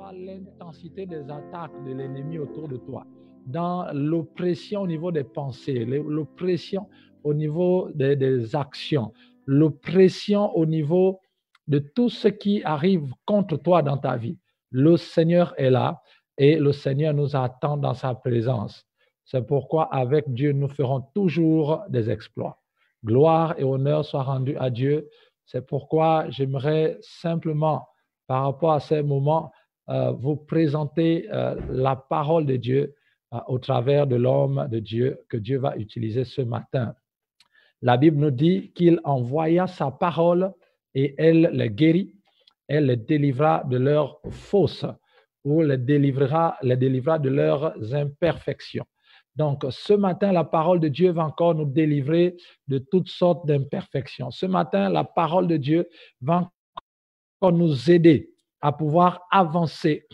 voir l'intensité des attaques de l'ennemi autour de toi, dans l'oppression au niveau des pensées, l'oppression au niveau des actions, l'oppression au niveau de tout ce qui arrive contre toi dans ta vie. Le Seigneur est là et le Seigneur nous attend dans sa présence. C'est pourquoi avec Dieu, nous ferons toujours des exploits. Gloire et honneur soient rendus à Dieu. C'est pourquoi j'aimerais simplement, par rapport à ces moments, vous présenter la parole de Dieu au travers de l'homme de Dieu que Dieu va utiliser ce matin. La Bible nous dit qu'il envoya sa parole et elle les guérit, elle les délivra de leurs fausses ou les délivrera de leurs imperfections. Donc, ce matin, la parole de Dieu va encore nous délivrer de toutes sortes d'imperfections. Ce matin, la parole de Dieu va encore nous aider à pouvoir avancer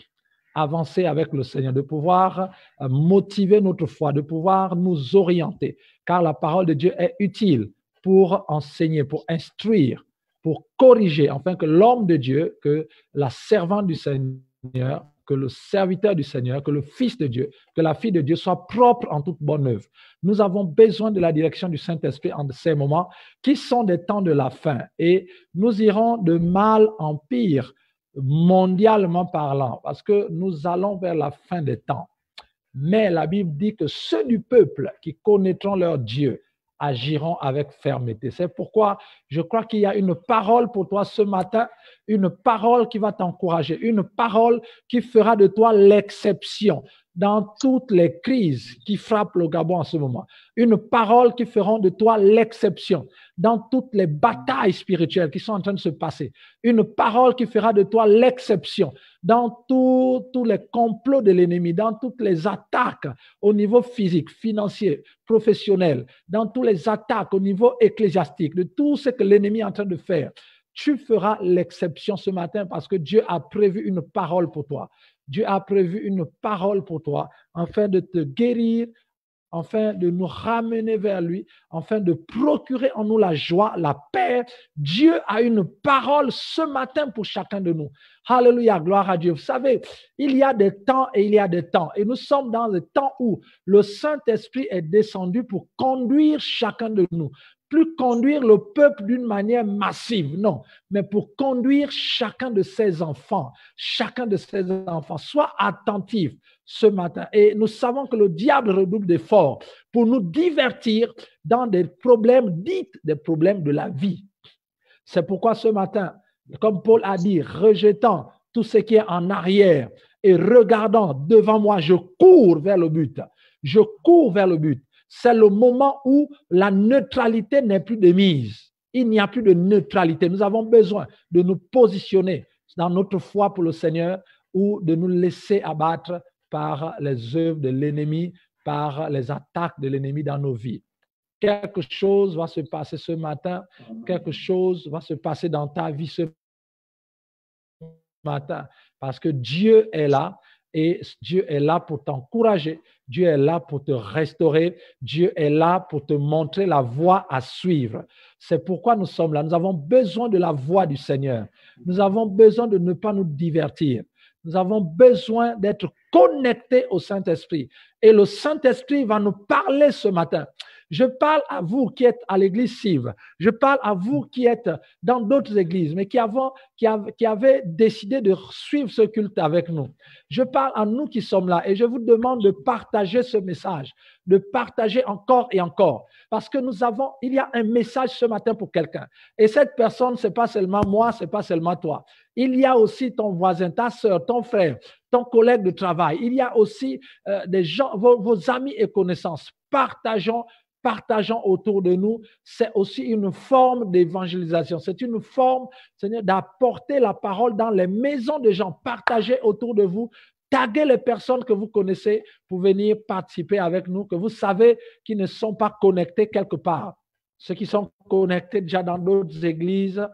avec le Seigneur, de pouvoir motiver notre foi, de pouvoir nous orienter, car la parole de Dieu est utile pour enseigner, pour instruire, pour corriger, afin que l'homme de Dieu, que la servante du Seigneur, que le serviteur du Seigneur, que le Fils de Dieu, que la fille de Dieu soit propre en toute bonne œuvre. Nous avons besoin de la direction du Saint-Esprit en ces moments qui sont des temps de la fin et nous irons de mal en pire mondialement parlant parce que nous allons vers la fin des temps. Mais la Bible dit que ceux du peuple qui connaîtront leur Dieu agiront avec fermeté. C'est pourquoi je crois qu'il y a une parole pour toi ce matin, une parole qui va t'encourager, une parole qui fera de toi l'exception dans toutes les crises qui frappent le Gabon en ce moment. Une parole qui fera de toi l'exception dans toutes les batailles spirituelles qui sont en train de se passer. Une parole qui fera de toi l'exception dans tous les complots de l'ennemi, dans toutes les attaques au niveau physique, financier, professionnel, dans toutes les attaques au niveau ecclésiastique, de tout ce que l'ennemi est en train de faire. Tu feras l'exception ce matin parce que Dieu a prévu une parole pour toi. Dieu a prévu une parole pour toi afin de te guérir, afin de nous ramener vers lui, afin de procurer en nous la joie, la paix. Dieu a une parole ce matin pour chacun de nous. Alléluia, gloire à Dieu. Vous savez, il y a des temps et il y a des temps. Et nous sommes dans des temps où le Saint-Esprit est descendu pour conduire chacun de nous. Plus conduire le peuple d'une manière massive, non, mais pour conduire chacun de ses enfants. Sois attentif ce matin. Et nous savons que le diable redouble d'efforts pour nous divertir dans des problèmes dits des problèmes de la vie. C'est pourquoi ce matin, comme Paul a dit, rejetant tout ce qui est en arrière et regardant devant moi, je cours vers le but. Je cours vers le but. C'est le moment où la neutralité n'est plus de mise. Il n'y a plus de neutralité. Nous avons besoin de nous positionner dans notre foi pour le Seigneur ou de nous laisser abattre par les œuvres de l'ennemi, par les attaques de l'ennemi dans nos vies. Quelque chose va se passer ce matin, quelque chose va se passer dans ta vie ce matin, parce que Dieu est là et Dieu est là pour t'encourager, Dieu est là pour te restaurer, Dieu est là pour te montrer la voie à suivre. C'est pourquoi nous sommes là. Nous avons besoin de la voix du Seigneur. Nous avons besoin de ne pas nous divertir. Nous avons besoin d'être connectés au Saint-Esprit. Et le Saint-Esprit va nous parler ce matin. Je parle à vous qui êtes à l'église Cive. Je parle à vous qui êtes dans d'autres églises, mais qui avaient décidé de suivre ce culte avec nous. Je parle à nous qui sommes là et je vous demande de partager ce message, de partager encore et encore. Parce que il y a un message ce matin pour quelqu'un. Et cette personne, ce n'est pas seulement moi, ce n'est pas seulement toi. Il y a aussi ton voisin, ta soeur, ton frère, ton collègue de travail. Il y a aussi des gens, vos amis et connaissances. Partageons autour de nous. C'est aussi une forme d'évangélisation. C'est une forme, Seigneur, d'apporter la parole dans les maisons des gens. Partagez autour de vous. Taguez les personnes que vous connaissez pour venir participer avec nous, que vous savez qui ne sont pas connectés quelque part. Ceux qui sont connectés déjà dans d'autres églises,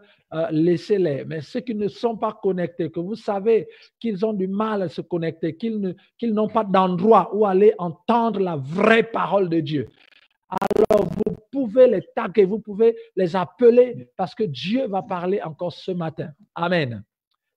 laissez-les. Mais ceux qui ne sont pas connectés, que vous savez qu'ils ont du mal à se connecter, qu'ils n'ont pas d'endroit où aller entendre la vraie parole de Dieu. Alors, vous pouvez les taguer, vous pouvez les appeler parce que Dieu va parler encore ce matin. Amen.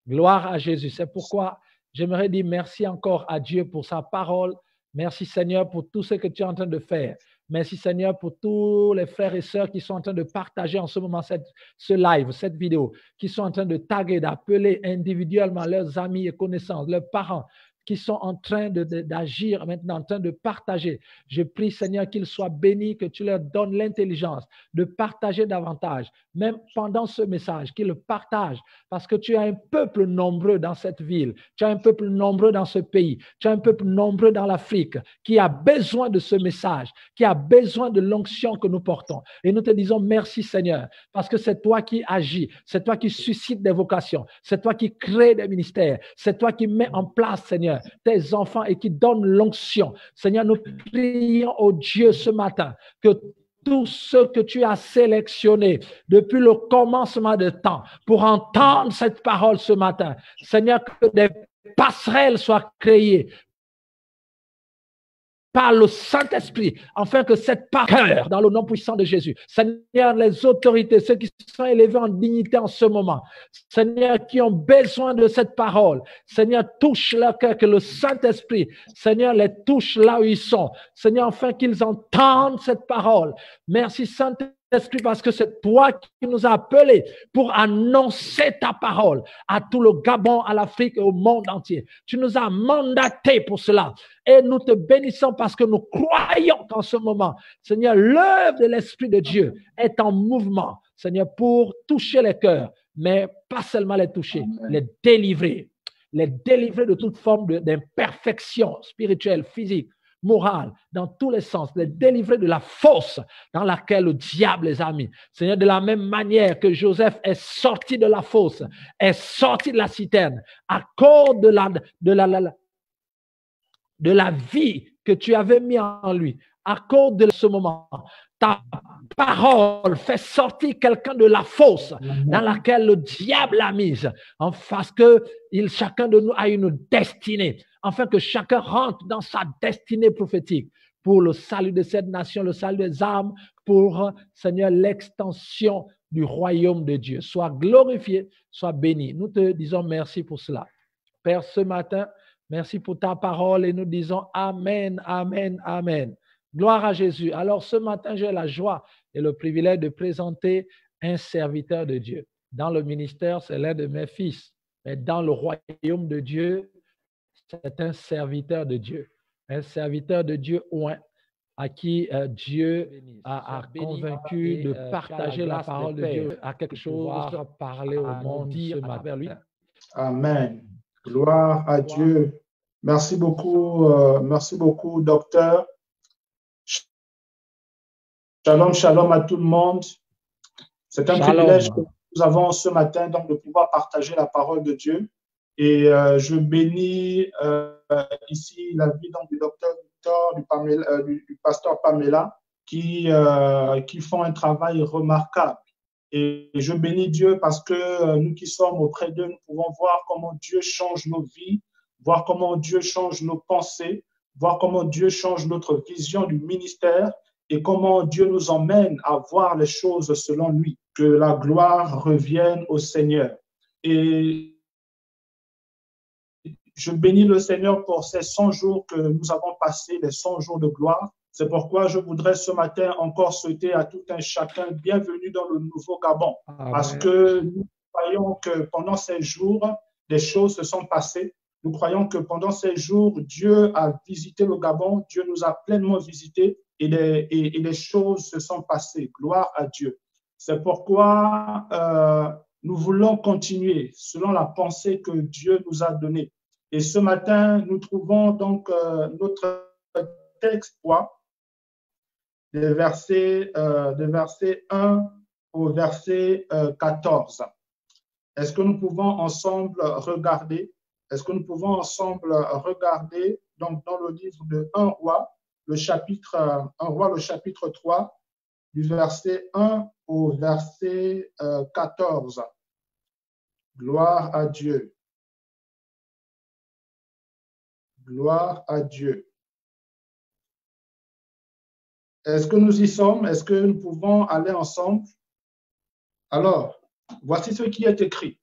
Gloire à Jésus. C'est pourquoi J'aimerais dire merci encore à Dieu pour sa parole. Merci Seigneur pour tout ce que tu es en train de faire. Merci Seigneur pour tous les frères et sœurs qui sont en train de partager en ce moment ce live, cette vidéo, qui sont en train de taguer, d'appeler individuellement leurs amis et connaissances, leurs parents, qui sont en train d'agir maintenant, en train de partager. Je prie, Seigneur, qu'ils soient bénis, que tu leur donnes l'intelligence de partager davantage, même pendant ce message, qu'ils le partagent, parce que tu as un peuple nombreux dans cette ville, tu as un peuple nombreux dans ce pays, tu as un peuple nombreux dans l'Afrique qui a besoin de ce message, qui a besoin de l'onction que nous portons. Et nous te disons merci, Seigneur, parce que c'est toi qui agis, c'est toi qui suscites des vocations, c'est toi qui crée des ministères, c'est toi qui mets en place, Seigneur, tes enfants et qui donne l'onction. Seigneur, nous prions au Dieu ce matin que tous ceux que tu as sélectionnés depuis le commencement de temps pour entendre cette parole ce matin, Seigneur, que des passerelles soient créées par le Saint-Esprit, afin que cette parole, dans le nom puissant de Jésus, Seigneur, les autorités, ceux qui sont élevés en dignité en ce moment, Seigneur, qui ont besoin de cette parole, Seigneur, touche leur cœur, que le Saint-Esprit, Seigneur, les touche là où ils sont, Seigneur, afin qu'ils entendent cette parole. Merci, Saint-Esprit, parce que c'est toi qui nous as appelés pour annoncer ta parole à tout le Gabon, à l'Afrique et au monde entier. Tu nous as mandatés pour cela. Et nous te bénissons parce que nous croyons qu'en ce moment, Seigneur, l'œuvre de l'Esprit de Dieu est en mouvement, Seigneur, pour toucher les cœurs, mais pas seulement les toucher, les délivrer de toute forme d'imperfection spirituelle, physique, morale, dans tous les sens, les délivrer de la fosse dans laquelle le diable les a mis. Seigneur, de la même manière que Joseph est sorti de la fosse, est sorti de la citerne, à cause de la vie que tu avais mis en lui, à cause de ce moment, ta parole fait sortir quelqu'un de la fosse dans laquelle le diable l'a mise, parce que chacun de nous a une destinée, afin que chacun rentre dans sa destinée prophétique pour le salut de cette nation, le salut des âmes, pour, Seigneur, l'extension du royaume de Dieu. Sois glorifié, sois béni. Nous te disons merci pour cela. Père, ce matin, merci pour ta parole et nous disons Amen, Amen, Amen. Gloire à Jésus. Alors ce matin, j'ai la joie et le privilège de présenter un serviteur de Dieu. Dans le ministère, c'est l'un de mes fils. Mais dans le royaume de Dieu, c'est un serviteur de Dieu. Un serviteur de Dieu oint, à qui Dieu a convaincu de partager la parole de Dieu, à quelque chose, parler au monde, dire à travers lui. Amen. Gloire à Dieu. Merci beaucoup, docteur. Shalom, shalom à tout le monde. C'est un privilège que nous avons ce matin donc de pouvoir partager la parole de Dieu. Et je bénis ici la vie donc, du docteur Victor, du pasteur Pamela, qui font un travail remarquable. Et je bénis Dieu parce que nous qui sommes auprès d'eux, nous pouvons voir comment Dieu change nos vies, voir comment Dieu change nos pensées, voir comment Dieu change notre vision du ministère et comment Dieu nous emmène à voir les choses selon lui. Que la gloire revienne au Seigneur. Et je bénis le Seigneur pour ces 100 jours que nous avons passés, les 100 jours de gloire. C'est pourquoi je voudrais ce matin encore souhaiter à tout un chacun bienvenue dans le nouveau Gabon. Amen. Parce que nous croyons que pendant ces jours, des choses se sont passées. Nous croyons que pendant ces jours, Dieu a visité le Gabon, Dieu nous a pleinement visités et les choses se sont passées. Gloire à Dieu. C'est pourquoi nous voulons continuer selon la pensée que Dieu nous a donnée. Et ce matin, nous trouvons donc notre texte, des versets 1 au verset 14. Est-ce que nous pouvons ensemble regarder? Est-ce que nous pouvons ensemble regarder donc dans le livre de 1 Roi, le chapitre 3, du verset 1 au verset 14. Gloire à Dieu. Gloire à Dieu. Est-ce que nous y sommes? Est-ce que nous pouvons aller ensemble? Alors, voici ce qui est écrit.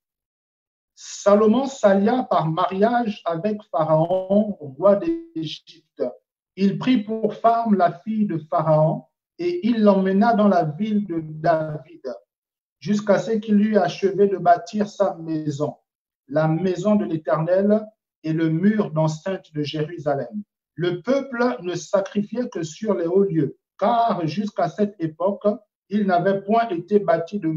Salomon s'allia par mariage avec Pharaon, roi d'Égypte. Il prit pour femme la fille de Pharaon et il l'emmena dans la ville de David, jusqu'à ce qu'il eût achevé de bâtir sa maison, la maison de l'Éternel et le mur d'enceinte de Jérusalem. Le peuple ne sacrifiait que sur les hauts lieux, car jusqu'à cette époque, il n'avait point été bâti de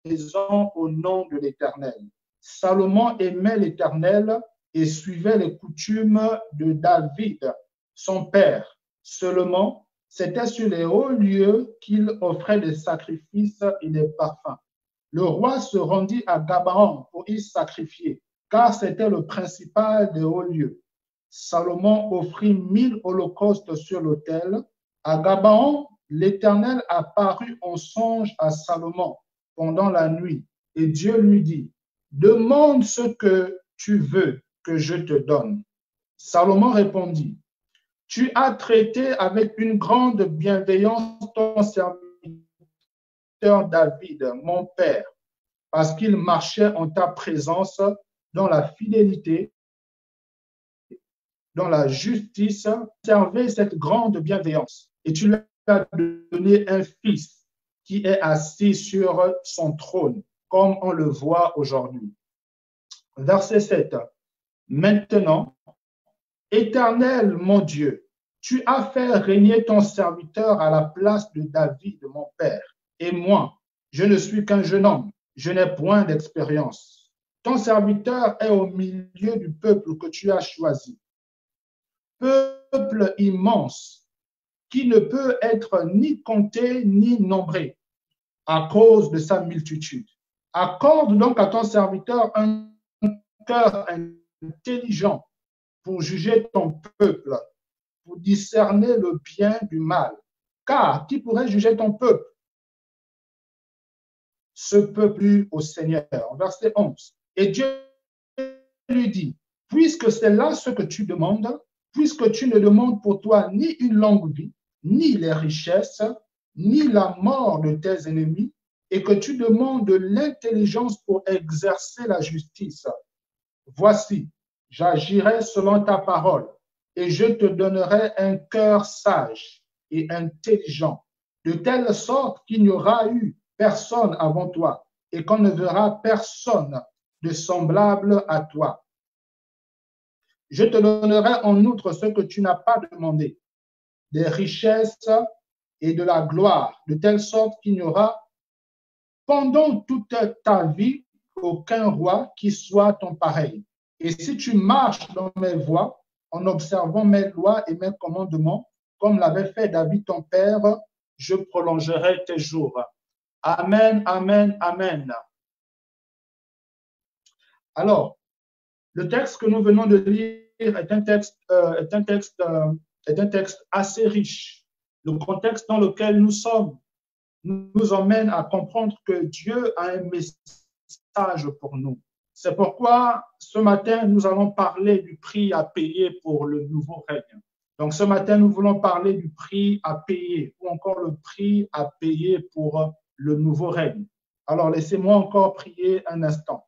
maison au nom de l'Éternel. Salomon aimait l'Éternel et suivait les coutumes de David, son père. Seulement, c'était sur les hauts lieux qu'il offrait des sacrifices et des parfums. Le roi se rendit à Gabaon pour y sacrifier, car c'était le principal des hauts lieux. Salomon offrit 1000 holocaustes sur l'autel. À Gabaon, l'Éternel apparut en songe à Salomon pendant la nuit, et Dieu lui dit, « Demande ce que tu veux que je te donne. » Salomon répondit, « Tu as traité avec une grande bienveillance ton serviteur David, mon père, parce qu'il marchait en ta présence dans la fidélité, dans la justice, servait cette grande bienveillance. Et tu lui as donné un fils qui est assis sur son trône, comme on le voit aujourd'hui. » Verset 7. Maintenant, Éternel, mon Dieu, tu as fait régner ton serviteur à la place de David, mon père. Et moi, je ne suis qu'un jeune homme, je n'ai point d'expérience. Ton serviteur est au milieu du peuple que tu as choisi. Peuple immense qui ne peut être ni compté ni nombré à cause de sa multitude. Accorde donc à ton serviteur un cœur intelligent pour juger ton peuple, pour discerner le bien du mal. Car qui pourrait juger ton peuple? Ce peuple au Seigneur. Verset 11. Et Dieu lui dit, puisque c'est là ce que tu demandes, puisque tu ne demandes pour toi ni une longue vie, ni les richesses, ni la mort de tes ennemis, et que tu demandes de l'intelligence pour exercer la justice. Voici, j'agirai selon ta parole, et je te donnerai un cœur sage et intelligent, de telle sorte qu'il n'y aura eu personne avant toi, et qu'on ne verra personne de semblable à toi. Je te donnerai en outre ce que tu n'as pas demandé, des richesses et de la gloire, de telle sorte qu'il n'y aura pendant toute ta vie aucun roi qui soit ton pareil. Et si tu marches dans mes voies, en observant mes lois et mes commandements, comme l'avait fait David ton père, je prolongerai tes jours. Amen, amen, amen. Alors, le texte que nous venons de lire est un texte assez riche. Le contexte dans lequel nous sommes nous emmène à comprendre que Dieu a un message pour nous. C'est pourquoi ce matin, nous allons parler du prix à payer pour le nouveau règne. Donc ce matin, nous voulons parler du prix à payer ou encore le prix à payer pour le nouveau règne. Alors laissez-moi encore prier un instant.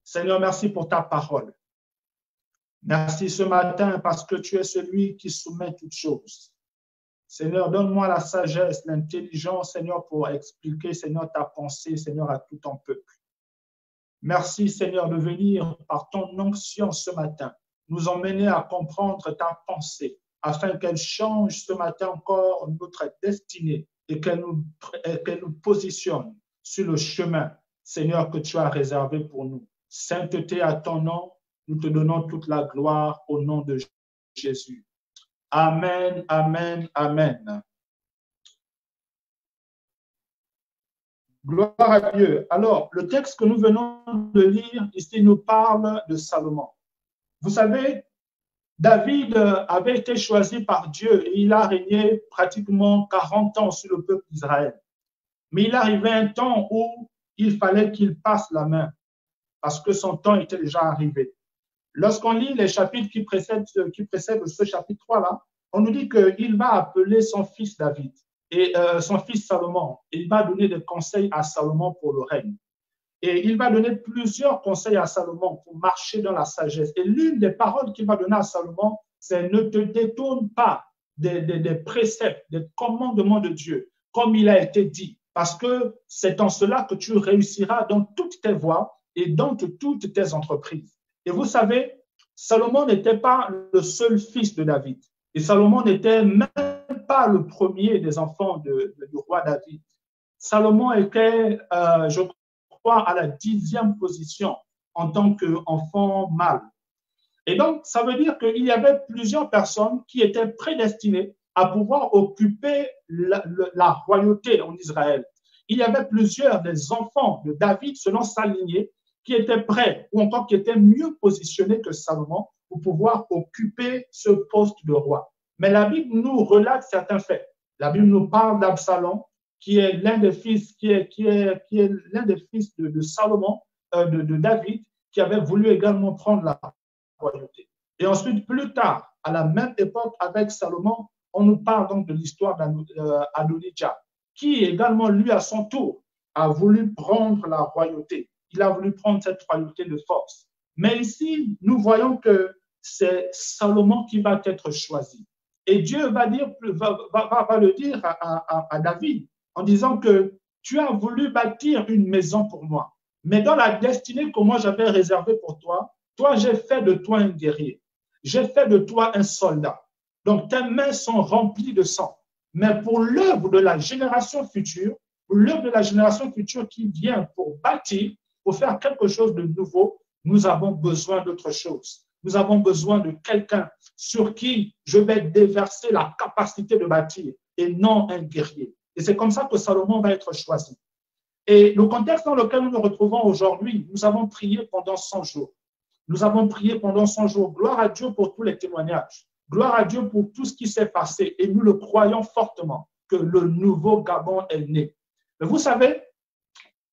Seigneur, merci pour ta parole. Merci ce matin parce que tu es celui qui soumet toutes choses. Seigneur, donne-moi la sagesse, l'intelligence, Seigneur, pour expliquer, Seigneur, ta pensée, Seigneur, à tout ton peuple. Merci, Seigneur, de venir par ton onction ce matin, nous emmener à comprendre ta pensée, afin qu'elle change ce matin encore notre destinée et qu'elle nous positionne sur le chemin, Seigneur, que tu as réservé pour nous. Sainteté à ton nom, nous te donnons toute la gloire au nom de Jésus. Amen, amen, amen. Gloire à Dieu. Alors, le texte que nous venons de lire ici nous parle de Salomon. Vous savez, David avait été choisi par Dieu et il a régné pratiquement 40 ans sur le peuple d'Israël. Mais il arrivait un temps où il fallait qu'il passe la main parce que son temps était déjà arrivé. Lorsqu'on lit les chapitres qui précèdent ce chapitre 3-là, on nous dit qu'il va appeler son fils David et son fils Salomon. Il va donner des conseils à Salomon pour le règne. Et il va donner plusieurs conseils à Salomon pour marcher dans la sagesse. Et l'une des paroles qu'il va donner à Salomon, c'est ne te détourne pas des préceptes, des commandements de Dieu, comme il a été dit, parce que c'est en cela que tu réussiras dans toutes tes voies et dans toutes tes entreprises. Et vous savez, Salomon n'était pas le seul fils de David. Et Salomon n'était même pas le premier des enfants du roi David. Salomon était, je crois, à la 10e position en tant qu'enfant mâle. Et donc, ça veut dire qu'il y avait plusieurs personnes qui étaient prédestinées à pouvoir occuper la royauté en Israël. Il y avait plusieurs des enfants de David, selon sa lignée, qui étaient prêts ou encore qui étaient mieux positionnés que Salomon pour pouvoir occuper ce poste de roi. Mais la Bible nous relate certains faits. La Bible nous parle d'Absalom, qui est l'un des fils, qui est l'un des fils de Salomon, de David, qui avait voulu également prendre la royauté. Et ensuite, plus tard, à la même époque avec Salomon, on nous parle donc de l'histoire d'Adonijah, qui également, lui, à son tour, a voulu prendre la royauté. Il a voulu prendre cette royauté de force. Mais ici, nous voyons que c'est Salomon qui va être choisi. Et Dieu va le dire à David en disant que tu as voulu bâtir une maison pour moi. Mais dans la destinée que moi j'avais réservée pour toi, j'ai fait de toi un guerrier. J'ai fait de toi un soldat. Donc tes mains sont remplies de sang. Mais pour l'œuvre de la génération future, qui vient pour bâtir, pour faire quelque chose de nouveau, nous avons besoin d'autre chose. Nous avons besoin de quelqu'un sur qui je vais déverser la capacité de bâtir et non un guerrier. Et c'est comme ça que Salomon va être choisi. Et le contexte dans lequel nous nous retrouvons aujourd'hui, nous avons prié pendant 100 jours. Nous avons prié pendant 100 jours. Gloire à Dieu pour tous les témoignages. Gloire à Dieu pour tout ce qui s'est passé. Et nous le croyons fortement que le nouveau Gabon est né. Mais vous savez,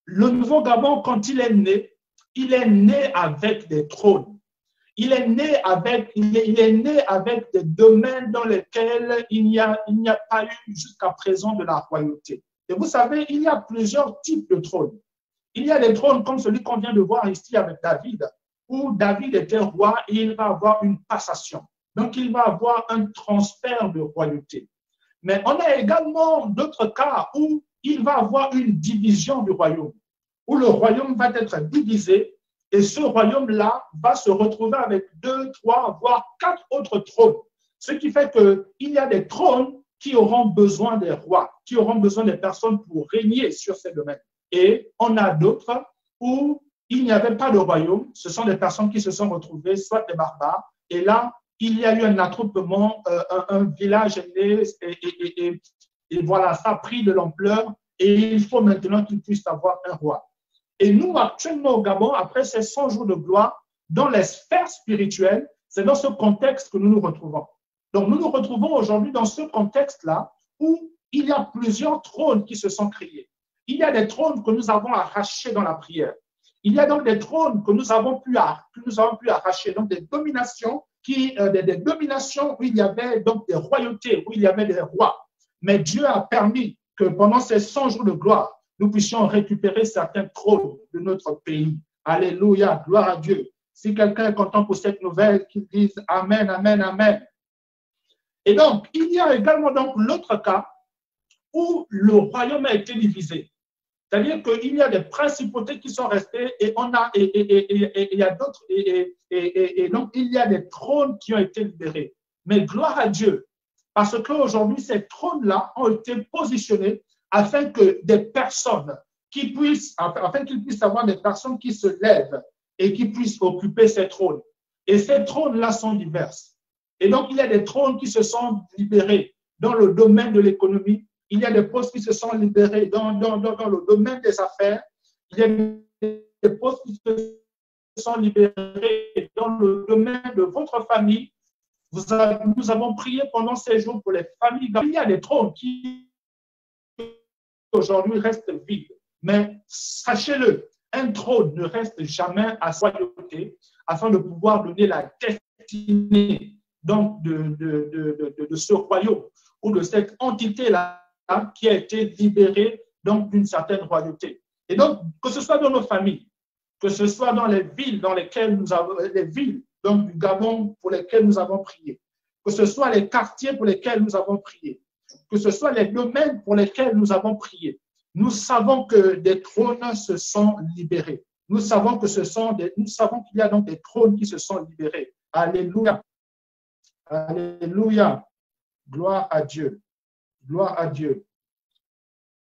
le nouveau Gabon, quand il est né avec des trônes. Il est né avec des domaines dans lesquels il n'y a pas eu jusqu'à présent de la royauté. Et vous savez, il y a plusieurs types de trônes. Il y a des trônes comme celui qu'on vient de voir ici avec David, où David était roi et il va avoir une passation. Donc, il va avoir un transfert de royauté. Mais on a également d'autres cas où il va avoir une division du royaume, où le royaume va être divisé. Et ce royaume-là va se retrouver avec 2, 3, voire 4 autres trônes. Ce qui fait qu'il y a des trônes qui auront besoin des rois, qui auront besoin des personnes pour régner sur ces domaines. Et on a d'autres où il n'y avait pas de royaume. Ce sont des personnes qui se sont retrouvées, soit des barbares. Et là, il y a eu un attroupement, un village est né et voilà, ça a pris de l'ampleur. Et il faut maintenant qu'il puisse avoir un roi. Et nous, actuellement au Gabon, après ces 100 jours de gloire, dans les sphères spirituelles, c'est dans ce contexte que nous nous retrouvons. Donc, nous nous retrouvons aujourd'hui dans ce contexte-là où il y a plusieurs trônes qui se sont créés. Il y a des trônes que nous avons arrachés dans la prière. Il y a donc des trônes que nous avons pu arracher, donc des dominations, des dominations où il y avait donc des royautés, où il y avait des rois. Mais Dieu a permis que pendant ces 100 jours de gloire, nous puissions récupérer certains trônes de notre pays. Alléluia, gloire à Dieu. Si quelqu'un est content pour cette nouvelle, qu'il dise Amen, Amen, Amen. Et donc, il y a également donc l'autre cas où le royaume a été divisé. C'est-à-dire qu'il y a des principautés qui sont restées et il y a d'autres, et donc il y a des trônes qui ont été libérés. Mais gloire à Dieu, parce qu'aujourd'hui, ces trônes-là ont été positionnés afin que des personnes afin qu'il puisse avoir des personnes qui se lèvent et qui puissent occuper ces trônes. Et ces trônes-là sont diverses. Et donc, il y a des trônes qui se sont libérés dans le domaine de l'économie. Il y a des postes qui se sont libérés dans le domaine des affaires. Il y a des postes qui se sont libérés dans le domaine de votre famille. Nous avons prié pendant ces jours pour les familles. Il y a des trônes qui aujourd'hui reste vide. Mais sachez-le, un trône ne reste jamais à sa royauté afin de pouvoir donner la destinée donc de ce royaume ou de cette entité-là qui a été libérée donc d'une certaine royauté. Et donc, que ce soit dans nos familles, que ce soit dans les villes dans lesquelles nous avons, les villes donc, du Gabon pour lesquelles nous avons prié, que ce soit les quartiers pour lesquels nous avons prié, que ce soit les domaines pour lesquels nous avons prié, nous savons que des trônes se sont libérés. Nous savons que nous savons qu'il y a donc des trônes qui se sont libérés. Alléluia. Alléluia. Gloire à Dieu. Gloire à Dieu.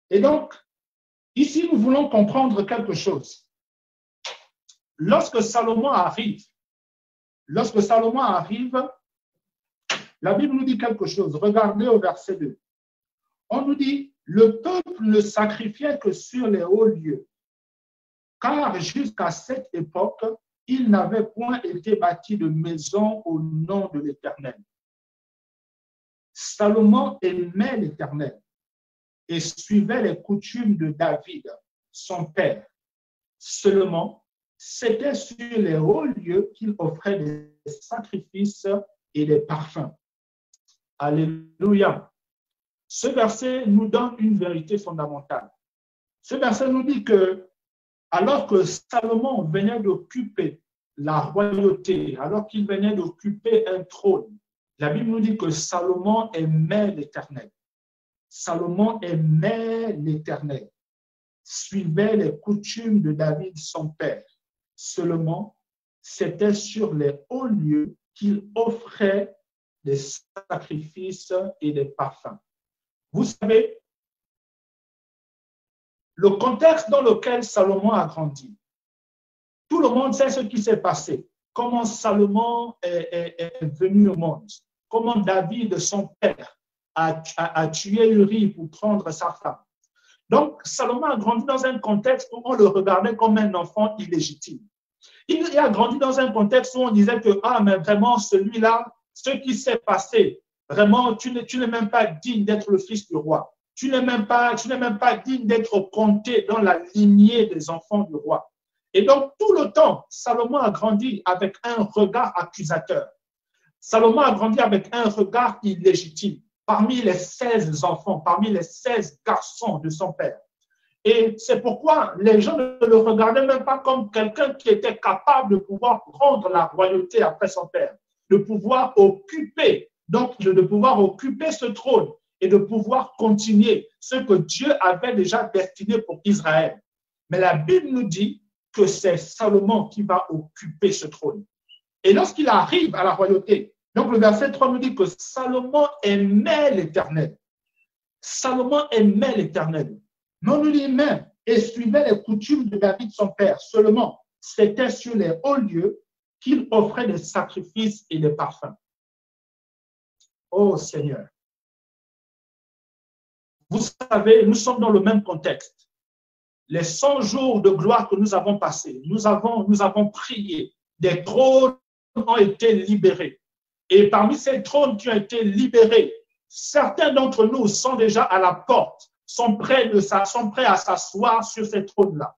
Et donc, ici, nous voulons comprendre quelque chose. Lorsque Salomon arrive, la Bible nous dit quelque chose. Regardez au verset 2. On nous dit, le peuple ne sacrifiait que sur les hauts lieux, car jusqu'à cette époque, il n'avait point été bâti de maison au nom de l'Éternel. Salomon aimait l'Éternel et suivait les coutumes de David, son père. Seulement, c'était sur les hauts lieux qu'il offrait des sacrifices et des parfums. Alléluia. Ce verset nous donne une vérité fondamentale. Ce verset nous dit que alors que Salomon venait d'occuper la royauté, alors qu'il venait d'occuper un trône, la Bible nous dit que Salomon aimait l'Éternel. Salomon aimait l'Éternel, suivait les coutumes de David, son père. Seulement, c'était sur les hauts lieux qu'il offrait des sacrifices et des parfums. Vous savez, le contexte dans lequel Salomon a grandi, tout le monde sait ce qui s'est passé, comment Salomon est venu au monde, comment David, son père, a tué Uri pour prendre sa femme. Donc, Salomon a grandi dans un contexte où on le regardait comme un enfant illégitime. Il a grandi dans un contexte où on disait que, ah, mais vraiment, celui-là, ce qui s'est passé, vraiment, tu n'es même pas digne d'être le fils du roi. Tu n'es même pas digne d'être compté dans la lignée des enfants du roi. Et donc, tout le temps, Salomon a grandi avec un regard accusateur. Salomon a grandi avec un regard illégitime parmi les 16 enfants, parmi les 16 garçons de son père. Et c'est pourquoi les gens ne le regardaient même pas comme quelqu'un qui était capable de pouvoir prendre la royauté après son père, de pouvoir occuper, donc de pouvoir occuper ce trône et de pouvoir continuer ce que Dieu avait déjà destiné pour Israël. Mais la Bible nous dit que c'est Salomon qui va occuper ce trône. Et lorsqu'il arrive à la royauté, donc le verset 3 nous dit que Salomon aimait l'Éternel. Salomon aimait l'Éternel. Non, nous dit même, et suivait les coutumes de David, son père. Seulement, c'était sur les hauts lieux qu'il offrait des sacrifices et des parfums. Oh Seigneur. Vous savez, nous sommes dans le même contexte. Les 100 jours de gloire que nous avons passés, nous avons prié, des trônes ont été libérés. Et parmi ces trônes qui ont été libérés, certains d'entre nous sont déjà à la porte, sont prêts à s'asseoir sur ces trônes-là.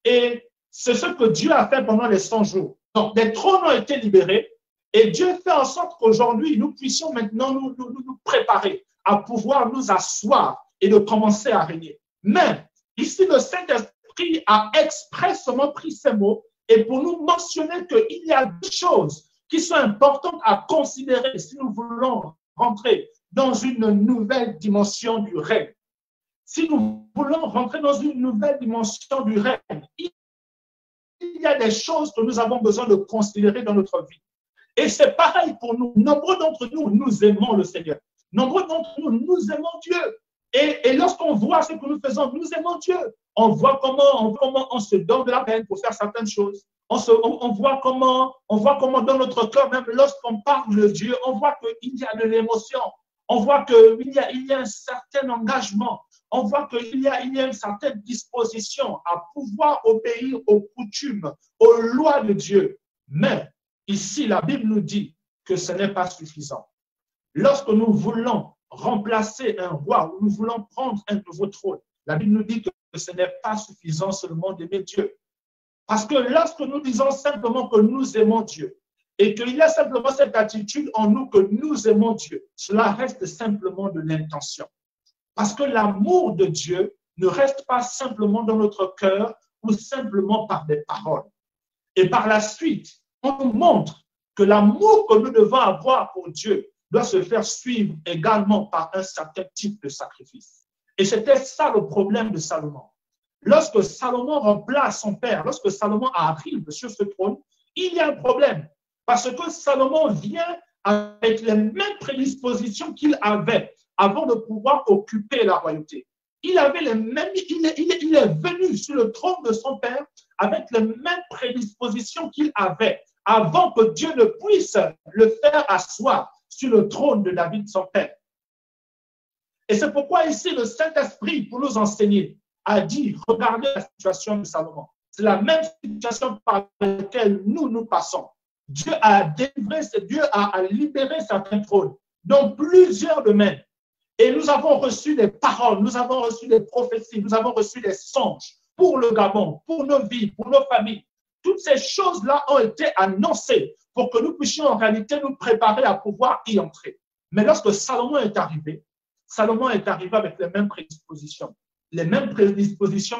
Et c'est ce que Dieu a fait pendant les 100 jours. Donc, des trônes ont été libérés et Dieu fait en sorte qu'aujourd'hui, nous puissions maintenant nous préparer à pouvoir nous asseoir et de commencer à régner. Mais ici, le Saint-Esprit a expressément pris ces mots et pour nous mentionner qu'il y a deux choses qui sont importantes à considérer si nous voulons rentrer dans une nouvelle dimension du règne. Si nous voulons rentrer dans une nouvelle dimension du règne, il y a des choses que nous avons besoin de considérer dans notre vie. Et c'est pareil pour nous. Nombreux d'entre nous, nous aimons le Seigneur. Nombreux d'entre nous, nous aimons Dieu. Et lorsqu'on voit ce que nous faisons, nous aimons Dieu. On voit comment on se donne de la peine pour faire certaines choses. On voit comment dans notre cœur, même lorsqu'on parle de Dieu, on voit qu'il y a de l'émotion. On voit qu'il y a un certain engagement. On voit qu'il y a une certaine disposition à pouvoir obéir aux coutumes, aux lois de Dieu. Mais ici, la Bible nous dit que ce n'est pas suffisant. Lorsque nous voulons remplacer un roi ou nous voulons prendre un nouveau trône, la Bible nous dit que ce n'est pas suffisant seulement d'aimer Dieu. Parce que lorsque nous disons simplement que nous aimons Dieu et qu'il y a simplement cette attitude en nous que nous aimons Dieu, cela reste simplement de l'intention. Parce que l'amour de Dieu ne reste pas simplement dans notre cœur ou simplement par des paroles. Et par la suite, on nous montre que l'amour que nous devons avoir pour Dieu doit se faire suivre également par un certain type de sacrifice. Et c'était ça le problème de Salomon. Lorsque Salomon remplace son père, lorsque Salomon arrive sur ce trône, il y a un problème. Parce que Salomon vient avec les mêmes prédispositions qu'il avait avant de pouvoir occuper la royauté. Il avait les mêmes, il est venu sur le trône de son père avec les mêmes prédispositions qu'il avait avant que Dieu ne puisse le faire asseoir sur le trône de David, son père. Et c'est pourquoi ici le Saint-Esprit, pour nous enseigner, a dit, regardez la situation de Salomon. C'est la même situation par laquelle nous passons. Dieu a délivré, Dieu a libéré certains trônes, dont plusieurs domaines. Et nous avons reçu des paroles, nous avons reçu des prophéties, nous avons reçu des songes pour le Gabon, pour nos vies, pour nos familles. Toutes ces choses-là ont été annoncées pour que nous puissions en réalité nous préparer à pouvoir y entrer. Mais lorsque Salomon est arrivé avec les mêmes prédispositions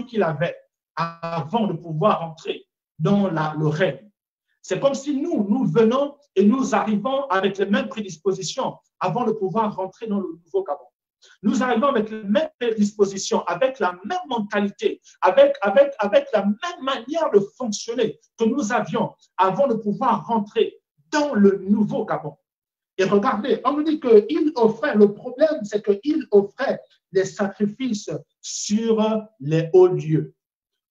qu'il avait avant de pouvoir entrer dans le règne. C'est comme si nous venons et nous arrivons avec les mêmes prédispositions avant de pouvoir rentrer dans le nouveau Gabon. Nous arrivons avec les mêmes prédispositions, avec la même mentalité, avec la même manière de fonctionner que nous avions avant de pouvoir rentrer dans le nouveau Gabon. Et regardez, on nous dit qu'il offrait, le problème c'est qu'il offrait des sacrifices sur les hauts lieux.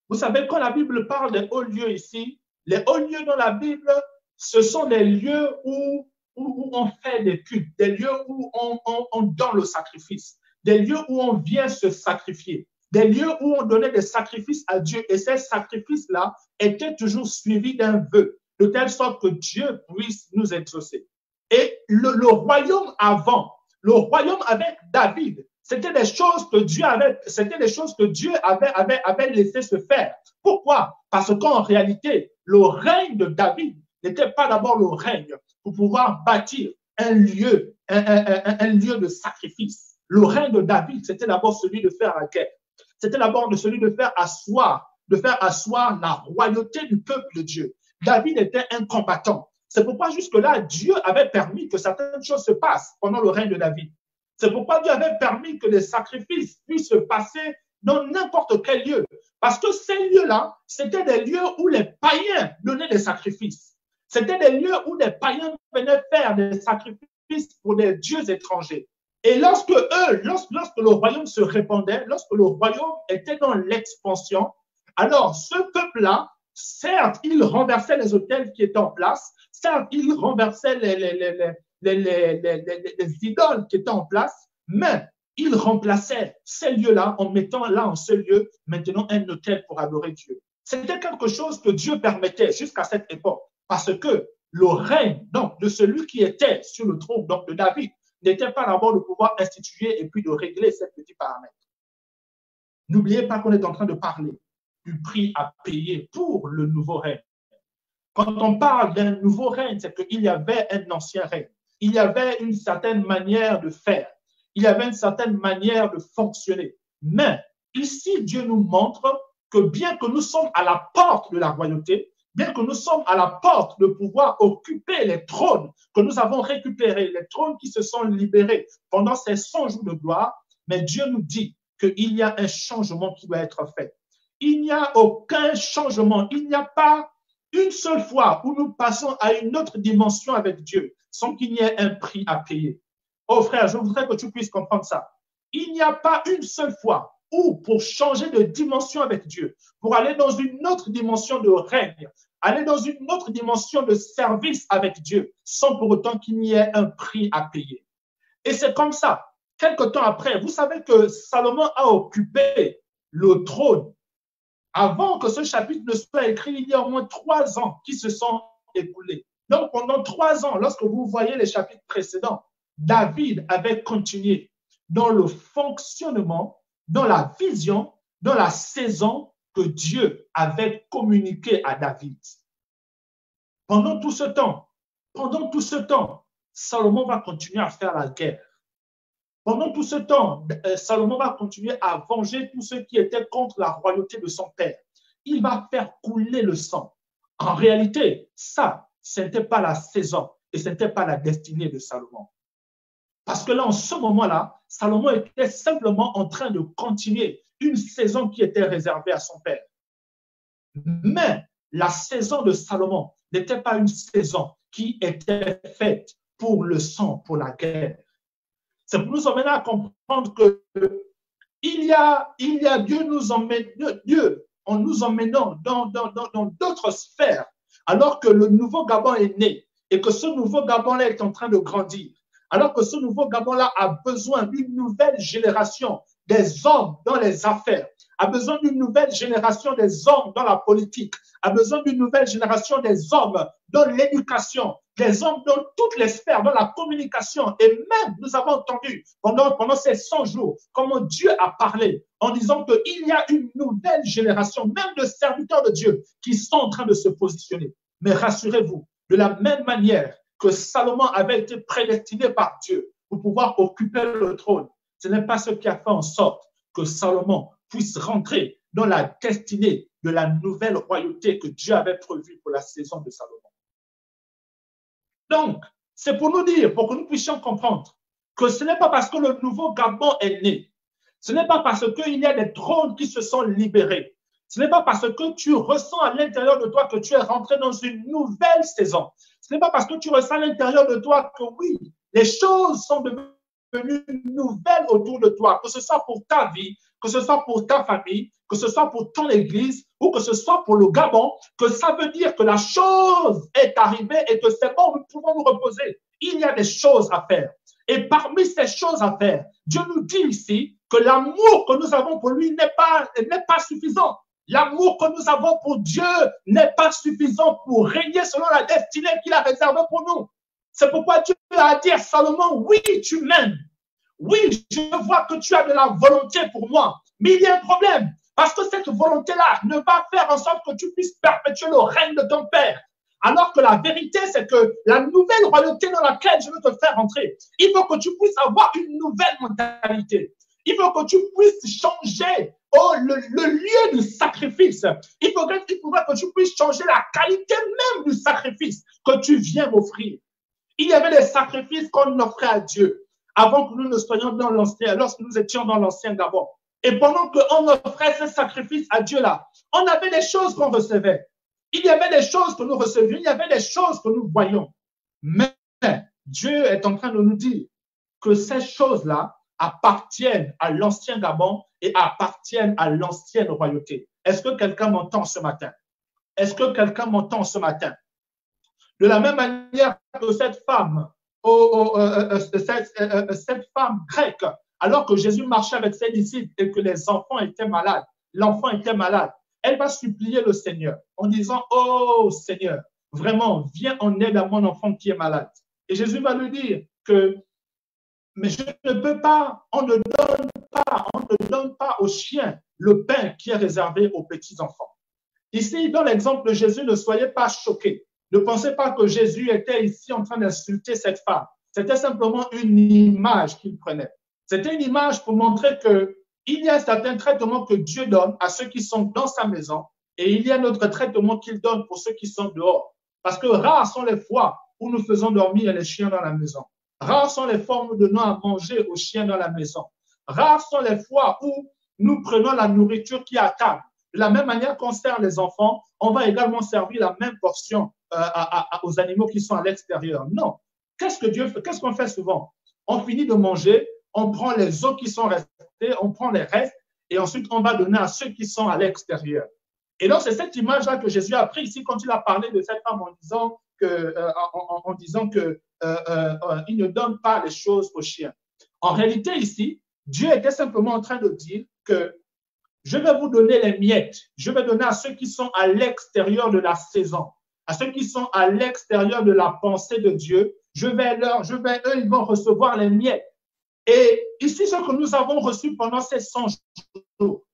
Vous savez, quand la Bible parle des hauts lieux ici, les hauts lieux dans la Bible, ce sont des lieux où on fait des cultes, des lieux où on donne le sacrifice, des lieux où on vient se sacrifier, des lieux où on donnait des sacrifices à Dieu. Et ces sacrifices-là étaient toujours suivis d'un vœu, de telle sorte que Dieu puisse nous exaucer. Et le royaume avant, le royaume avec David, c'était des choses que Dieu avait laissé se faire. Pourquoi? Parce qu'en réalité, le règne de David n'était pas d'abord le règne pour pouvoir bâtir un lieu de sacrifice. Le règne de David, c'était d'abord celui de faire la guerre. C'était d'abord celui de faire asseoir la royauté du peuple de Dieu. David était un combattant. C'est pourquoi jusque-là, Dieu avait permis que certaines choses se passent pendant le règne de David. C'est pourquoi Dieu avait permis que les sacrifices puissent se passer dans n'importe quel lieu. Parce que ces lieux-là, c'était des lieux où les païens donnaient des sacrifices. C'était des lieux où les païens venaient faire des sacrifices pour des dieux étrangers. Et lorsque le royaume se répandait, lorsque le royaume était dans l'expansion, alors ce peuple-là, certes, il renversait les autels qui étaient en place, certes, il renversait les idoles qui étaient en place, mais il remplaçait ces lieux-là en mettant là en ce lieu maintenant un autel pour adorer Dieu. C'était quelque chose que Dieu permettait jusqu'à cette époque, parce que le règne donc, de celui qui était sur le trône donc, de David n'était pas d'abord de pouvoir instituer et puis de régler ces petits paramètres. N'oubliez pas qu'on est en train de parler du prix à payer pour le nouveau règne. Quand on parle d'un nouveau règne, c'est qu'il y avait un ancien règne. Il y avait une certaine manière de faire. Il y avait une certaine manière de fonctionner. Mais ici, Dieu nous montre que bien que nous sommes à la porte de la royauté, bien que nous sommes à la porte de pouvoir occuper les trônes que nous avons récupérés, les trônes qui se sont libérés pendant ces 100 jours de gloire, mais Dieu nous dit qu'il y a un changement qui doit être fait. Il n'y a aucun changement. Il n'y a pas une seule fois où nous passons à une autre dimension avec Dieu sans qu'il y ait un prix à payer. Oh frère, je voudrais que tu puisses comprendre ça. Il n'y a pas une seule fois où pour changer de dimension avec Dieu, pour aller dans une autre dimension de règne, aller dans une autre dimension de service avec Dieu, sans pour autant qu'il n'y ait un prix à payer. Et c'est comme ça. Quelque temps après, vous savez que Salomon a occupé le trône. Avant que ce chapitre ne soit écrit, il y a au moins 3 ans qui se sont écoulés. Donc, pendant 3 ans, lorsque vous voyez les chapitres précédents, David avait continué dans le fonctionnement, dans la vision, dans la saison que Dieu avait communiquée à David. Pendant tout ce temps, Salomon va continuer à faire la guerre. Pendant tout ce temps, Salomon va continuer à venger tous ceux qui étaient contre la royauté de son père. Il va faire couler le sang. En réalité, ça, ce n'était pas la saison et ce n'était pas la destinée de Salomon. Parce que là, en ce moment-là, Salomon était simplement en train de continuer une saison qui était réservée à son père. Mais la saison de Salomon n'était pas une saison qui était faite pour le sang, pour la guerre. C'est pour nous amener à comprendre que il y a Dieu nous emmène, Dieu en nous emmenant dans d'autres sphères, alors que le nouveau Gabon est né et que ce nouveau Gabon-là est en train de grandir, alors que ce nouveau Gabon-là a besoin d'une nouvelle génération des hommes dans les affaires, a besoin d'une nouvelle génération des hommes dans la politique, a besoin d'une nouvelle génération des hommes dans l'éducation, des hommes dans toutes les sphères, dans la communication. Et même, nous avons entendu pendant ces 100 jours comment Dieu a parlé en disant qu'il y a une nouvelle génération, même de serviteurs de Dieu, qui sont en train de se positionner. Mais rassurez-vous, de la même manière que Salomon avait été prédestiné par Dieu pour pouvoir occuper le trône, ce n'est pas ce qui a fait en sorte que Salomon puisse rentrer dans la destinée de la nouvelle royauté que Dieu avait prévue pour la saison de Salomon. Donc, c'est pour nous dire, pour que nous puissions comprendre que ce n'est pas parce que le nouveau Gabon est né, ce n'est pas parce qu'il y a des trônes qui se sont libérés, ce n'est pas parce que tu ressens à l'intérieur de toi que tu es rentré dans une nouvelle saison. Ce n'est pas parce que tu ressens à l'intérieur de toi que oui, les choses sont devenues nouvelles autour de toi, que ce soit pour ta vie, que ce soit pour ta famille, que ce soit pour ton église ou que ce soit pour le Gabon, que ça veut dire que la chose est arrivée et que c'est bon, nous pouvons nous reposer. Il y a des choses à faire. Et parmi ces choses à faire, Dieu nous dit ici que l'amour que nous avons pour lui n'est pas suffisant. L'amour que nous avons pour Dieu n'est pas suffisant pour régner selon la destinée qu'il a réservée pour nous. C'est pourquoi Dieu a dit à Salomon, oui, tu m'aimes. Oui, je vois que tu as de la volonté pour moi. Mais il y a un problème. Parce que cette volonté-là ne va faire en sorte que tu puisses perpétuer le règne de ton père. Alors que la vérité, c'est que la nouvelle royauté dans laquelle je veux te faire entrer, il faut que tu puisses avoir une nouvelle mentalité. Il faut que tu puisses changer le lieu du sacrifice. Il faudrait que tu puisses changer la qualité même du sacrifice que tu viens m'offrir. Il y avait des sacrifices qu'on offrait à Dieu avant que nous ne soyons dans l'ancien, lorsque nous étions dans l'ancien Gabon. Et pendant qu'on offrait ces sacrifices à Dieu là, on avait des choses qu'on recevait. Il y avait des choses que nous recevions, il y avait des choses que nous voyions. Mais Dieu est en train de nous dire que ces choses-là appartiennent à l'ancien Gabon et appartiennent à l'ancienne royauté. Est-ce que quelqu'un m'entend ce matin? Est-ce que quelqu'un m'entend ce matin? De la même manière que cette femme grecque, alors que Jésus marchait avec ses disciples et que les enfants étaient malades, l'enfant était malade, elle va supplier le Seigneur en disant, oh Seigneur, vraiment, viens en aide à mon enfant qui est malade. Et Jésus va lui dire que, mais je ne peux pas, on ne donne pas aux chiens le pain qui est réservé aux petits enfants. Ici, dans l'exemple de Jésus, ne soyez pas choqués. Ne pensez pas que Jésus était ici en train d'insulter cette femme. C'était simplement une image qu'il prenait. C'était une image pour montrer qu'il y a certains traitements que Dieu donne à ceux qui sont dans sa maison et il y a notre traitement qu'il donne pour ceux qui sont dehors. Parce que rares sont les fois où nous faisons dormir les chiens dans la maison. Rares sont les fois où nous donnons à manger aux chiens dans la maison. Rares sont les fois où nous prenons la nourriture qui est à table. De la même manière qu'on sert les enfants, on va également servir la même portion aux animaux qui sont à l'extérieur. Non. Qu'est-ce que Dieu fait? Qu'est-ce qu'on fait souvent? On finit de manger, on prend les os qui sont restés, on prend les restes et ensuite on va donner à ceux qui sont à l'extérieur. Et donc, c'est cette image-là que Jésus a pris ici quand il a parlé de cette femme en disant que il ne donne pas les choses aux chiens. En réalité, ici, Dieu était simplement en train de dire que je vais vous donner les miettes. Je vais donner à ceux qui sont à l'extérieur de la saison, à ceux qui sont à l'extérieur de la pensée de Dieu. Eux, ils vont recevoir les miettes. Et ici, ce que nous avons reçu pendant ces 100 jours,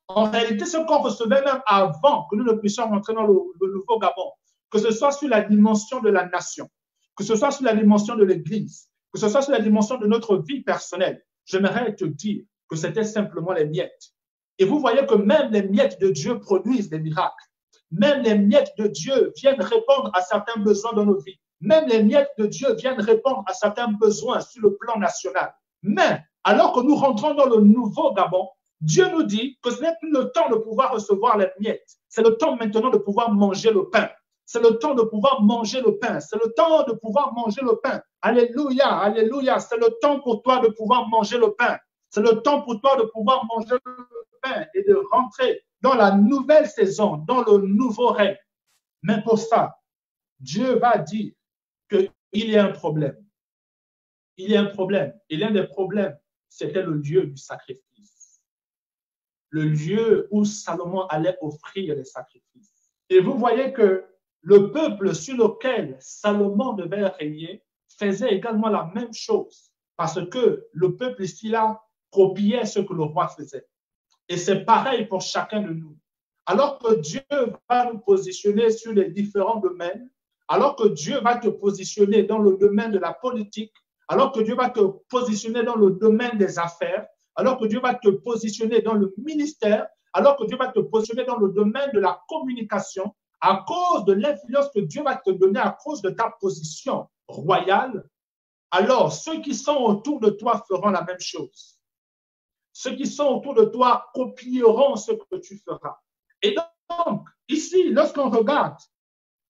en réalité, ce qu'on recevait même avant que nous ne puissions rentrer dans le nouveau Gabon, que ce soit sur la dimension de la nation, que ce soit sur la dimension de l'Église, que ce soit sur la dimension de notre vie personnelle, j'aimerais te dire que c'était simplement les miettes. Et vous voyez que même les miettes de Dieu produisent des miracles. Même les miettes de Dieu viennent répondre à certains besoins dans nos vies. Même les miettes de Dieu viennent répondre à certains besoins sur le plan national. Mais alors que nous rentrons dans le nouveau Gabon, Dieu nous dit que ce n'est plus le temps de pouvoir recevoir les miettes. C'est le temps maintenant de pouvoir manger le pain. C'est le temps de pouvoir manger le pain. C'est le temps de pouvoir manger le pain. Alléluia, alléluia. C'est le temps pour toi de pouvoir manger le pain. C'est le temps pour toi de pouvoir manger le pain et de rentrer dans la nouvelle saison, dans le nouveau règne. Mais pour ça, Dieu va dire qu'il y a un problème. Il y a un problème. Et l'un des problèmes, c'était le lieu du sacrifice. Le lieu où Salomon allait offrir les sacrifices. Et vous voyez que le peuple sur lequel Salomon devait régner faisait également la même chose. Parce que le peuple ici-là copiait ce que le roi faisait. Et c'est pareil pour chacun de nous. Alors que Dieu va nous positionner sur les différents domaines, alors que Dieu va te positionner dans le domaine de la politique, alors que Dieu va te positionner dans le domaine des affaires, alors que Dieu va te positionner dans le ministère, alors que Dieu va te positionner dans le domaine de la communication, à cause de l'influence que Dieu va te donner, à cause de ta position royale, alors ceux qui sont autour de toi feront la même chose. Ceux qui sont autour de toi copieront ce que tu feras. Et donc, ici, lorsqu'on regarde,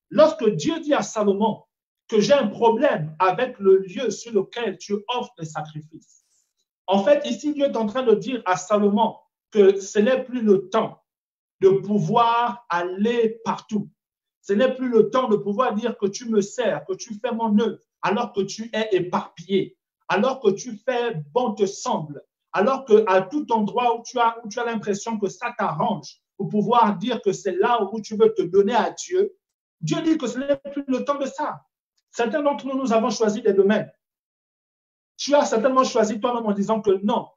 lorsque Dieu dit à Salomon que j'ai un problème avec le lieu sur lequel tu offres les sacrifices, en fait, ici, Dieu est en train de dire à Salomon que ce n'est plus le temps de pouvoir aller partout. Ce n'est plus le temps de pouvoir dire que tu me sers, que tu fais mon œuvre, alors que tu es éparpillé, alors que tu fais bon te semble, alors qu'à tout endroit où tu as l'impression que ça t'arrange, pour pouvoir dire que c'est là où tu veux te donner à Dieu, Dieu dit que ce n'est plus le temps de ça. Certains d'entre nous, nous avons choisi des domaines. Tu as certainement choisi toi-même en disant que non,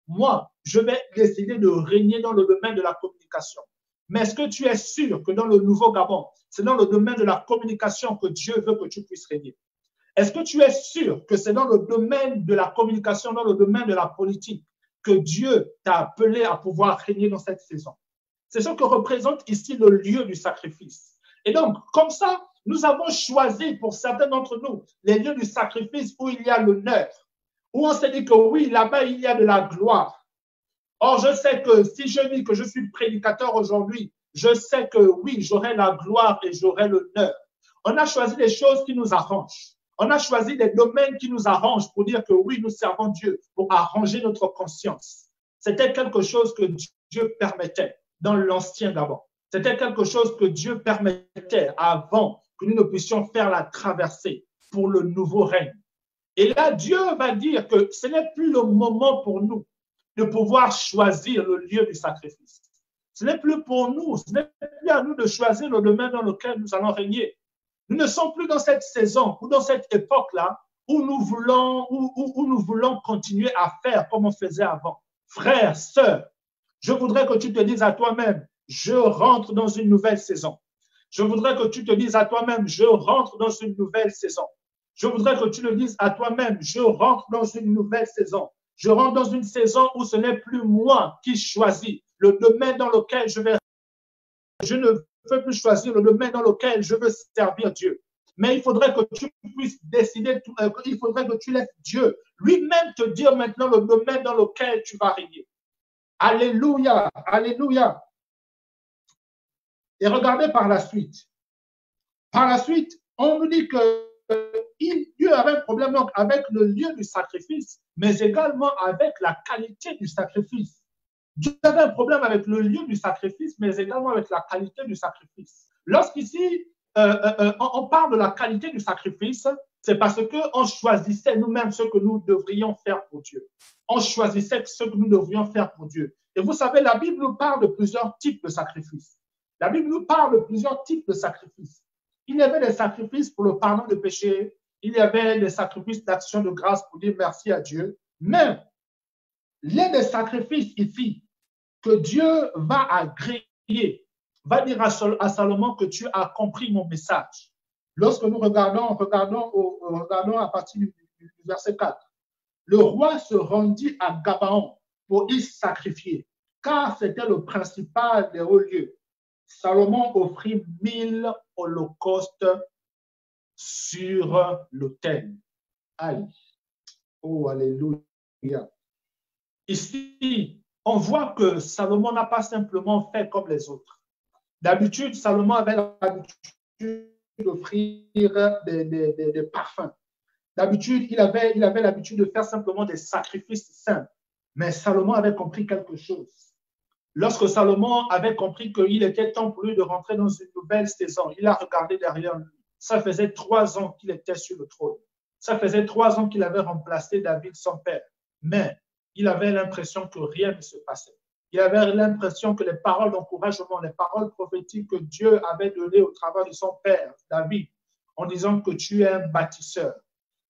moi, je vais décider de régner dans le domaine de la communication. Mais est-ce que tu es sûr que dans le nouveau Gabon, c'est dans le domaine de la communication que Dieu veut que tu puisses régner? Est-ce que tu es sûr que c'est dans le domaine de la communication, dans le domaine de la politique, que Dieu t'a appelé à pouvoir régner dans cette saison? C'est ce que représente ici le lieu du sacrifice. Et donc, comme ça, nous avons choisi pour certains d'entre nous les lieux du sacrifice où il y a l'honneur, où on s'est dit que oui, là-bas, il y a de la gloire. Or, je sais que si je dis que je suis prédicateur aujourd'hui, je sais que oui, j'aurai la gloire et j'aurai l'honneur. On a choisi les choses qui nous arrangent. On a choisi des domaines qui nous arrangent pour dire que oui, nous servons Dieu, pour arranger notre conscience. C'était quelque chose que Dieu permettait dans l'ancien Gabon. C'était quelque chose que Dieu permettait avant que nous ne puissions faire la traversée pour le nouveau règne. Et là, Dieu va dire que ce n'est plus le moment pour nous de pouvoir choisir le lieu du sacrifice. Ce n'est plus pour nous, ce n'est plus à nous de choisir le domaine dans lequel nous allons régner. Nous ne sommes plus dans cette saison ou dans cette époque-là où nous voulons continuer à faire comme on faisait avant. Frères, sœurs, je voudrais que tu te dises à toi-même, je rentre dans une nouvelle saison. Je voudrais que tu te dises à toi-même, je rentre dans une nouvelle saison. Je voudrais que tu le dises à toi-même, je rentre dans une nouvelle saison. Je rentre dans une saison où ce n'est plus moi qui choisis le domaine dans lequel je vais. Je ne veux plus choisir le domaine dans lequel je veux servir Dieu. Mais il faudrait que tu puisses décider, il faudrait que tu laisses Dieu lui-même te dire maintenant le domaine dans lequel tu vas régner. Alléluia, alléluia. Et regardez par la suite. Par la suite, on nous dit que Dieu avait un problème donc avec le lieu du sacrifice, mais également avec la qualité du sacrifice. Dieu avait un problème avec le lieu du sacrifice, mais également avec la qualité du sacrifice. Lorsqu'ici, on parle de la qualité du sacrifice, c'est parce qu'on choisissait nous-mêmes ce que nous devrions faire pour Dieu. On choisissait ce que nous devrions faire pour Dieu. Et vous savez, la Bible nous parle de plusieurs types de sacrifices. La Bible nous parle de plusieurs types de sacrifices. Il y avait des sacrifices pour le pardon de péché, il y avait des sacrifices d'action de grâce pour dire merci à Dieu. Mais l'un des sacrifices ici que Dieu va agréer, va dire à Salomon que tu as compris mon message. Lorsque nous regardons à partir du du verset 4. Le roi se rendit à Gabaon pour y sacrifier, car c'était le principal des hauts lieux. Salomon offrit 1000 holocaustes sur l'autel. Aïe. Oh, alléluia. Ici, on voit que Salomon n'a pas simplement fait comme les autres. D'habitude, Salomon avait l'habitude d'offrir des parfums. D'habitude, il avait l'habitude de faire simplement des sacrifices simples. Mais Salomon avait compris quelque chose. Lorsque Salomon avait compris qu'il était temps pour lui de rentrer dans une nouvelle saison, il a regardé derrière lui. Ça faisait 3 ans qu'il était sur le trône. Ça faisait 3 ans qu'il avait remplacé David, son père. Mais il avait l'impression que rien ne se passait. Il avait l'impression que les paroles d'encouragement, les paroles prophétiques que Dieu avait données au travers de son père, David, en disant que tu es un bâtisseur,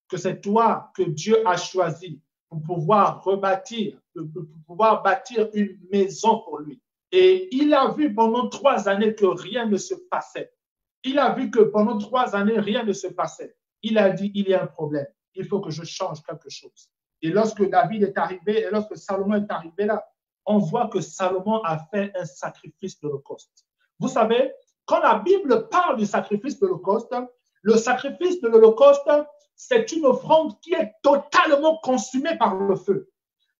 que c'est toi que Dieu a choisi pour pouvoir rebâtir, pour pouvoir bâtir une maison pour lui. Et il a vu pendant 3 années que rien ne se passait. Il a vu que pendant 3 années, rien ne se passait. Il a dit, il y a un problème. Il faut que je change quelque chose. Et lorsque David est arrivé, et lorsque Salomon est arrivé là, on voit que Salomon a fait un sacrifice d'Holocauste. Vous savez, quand la Bible parle du sacrifice d'Holocauste, le sacrifice de l'Holocauste, c'est une offrande qui est totalement consumée par le feu.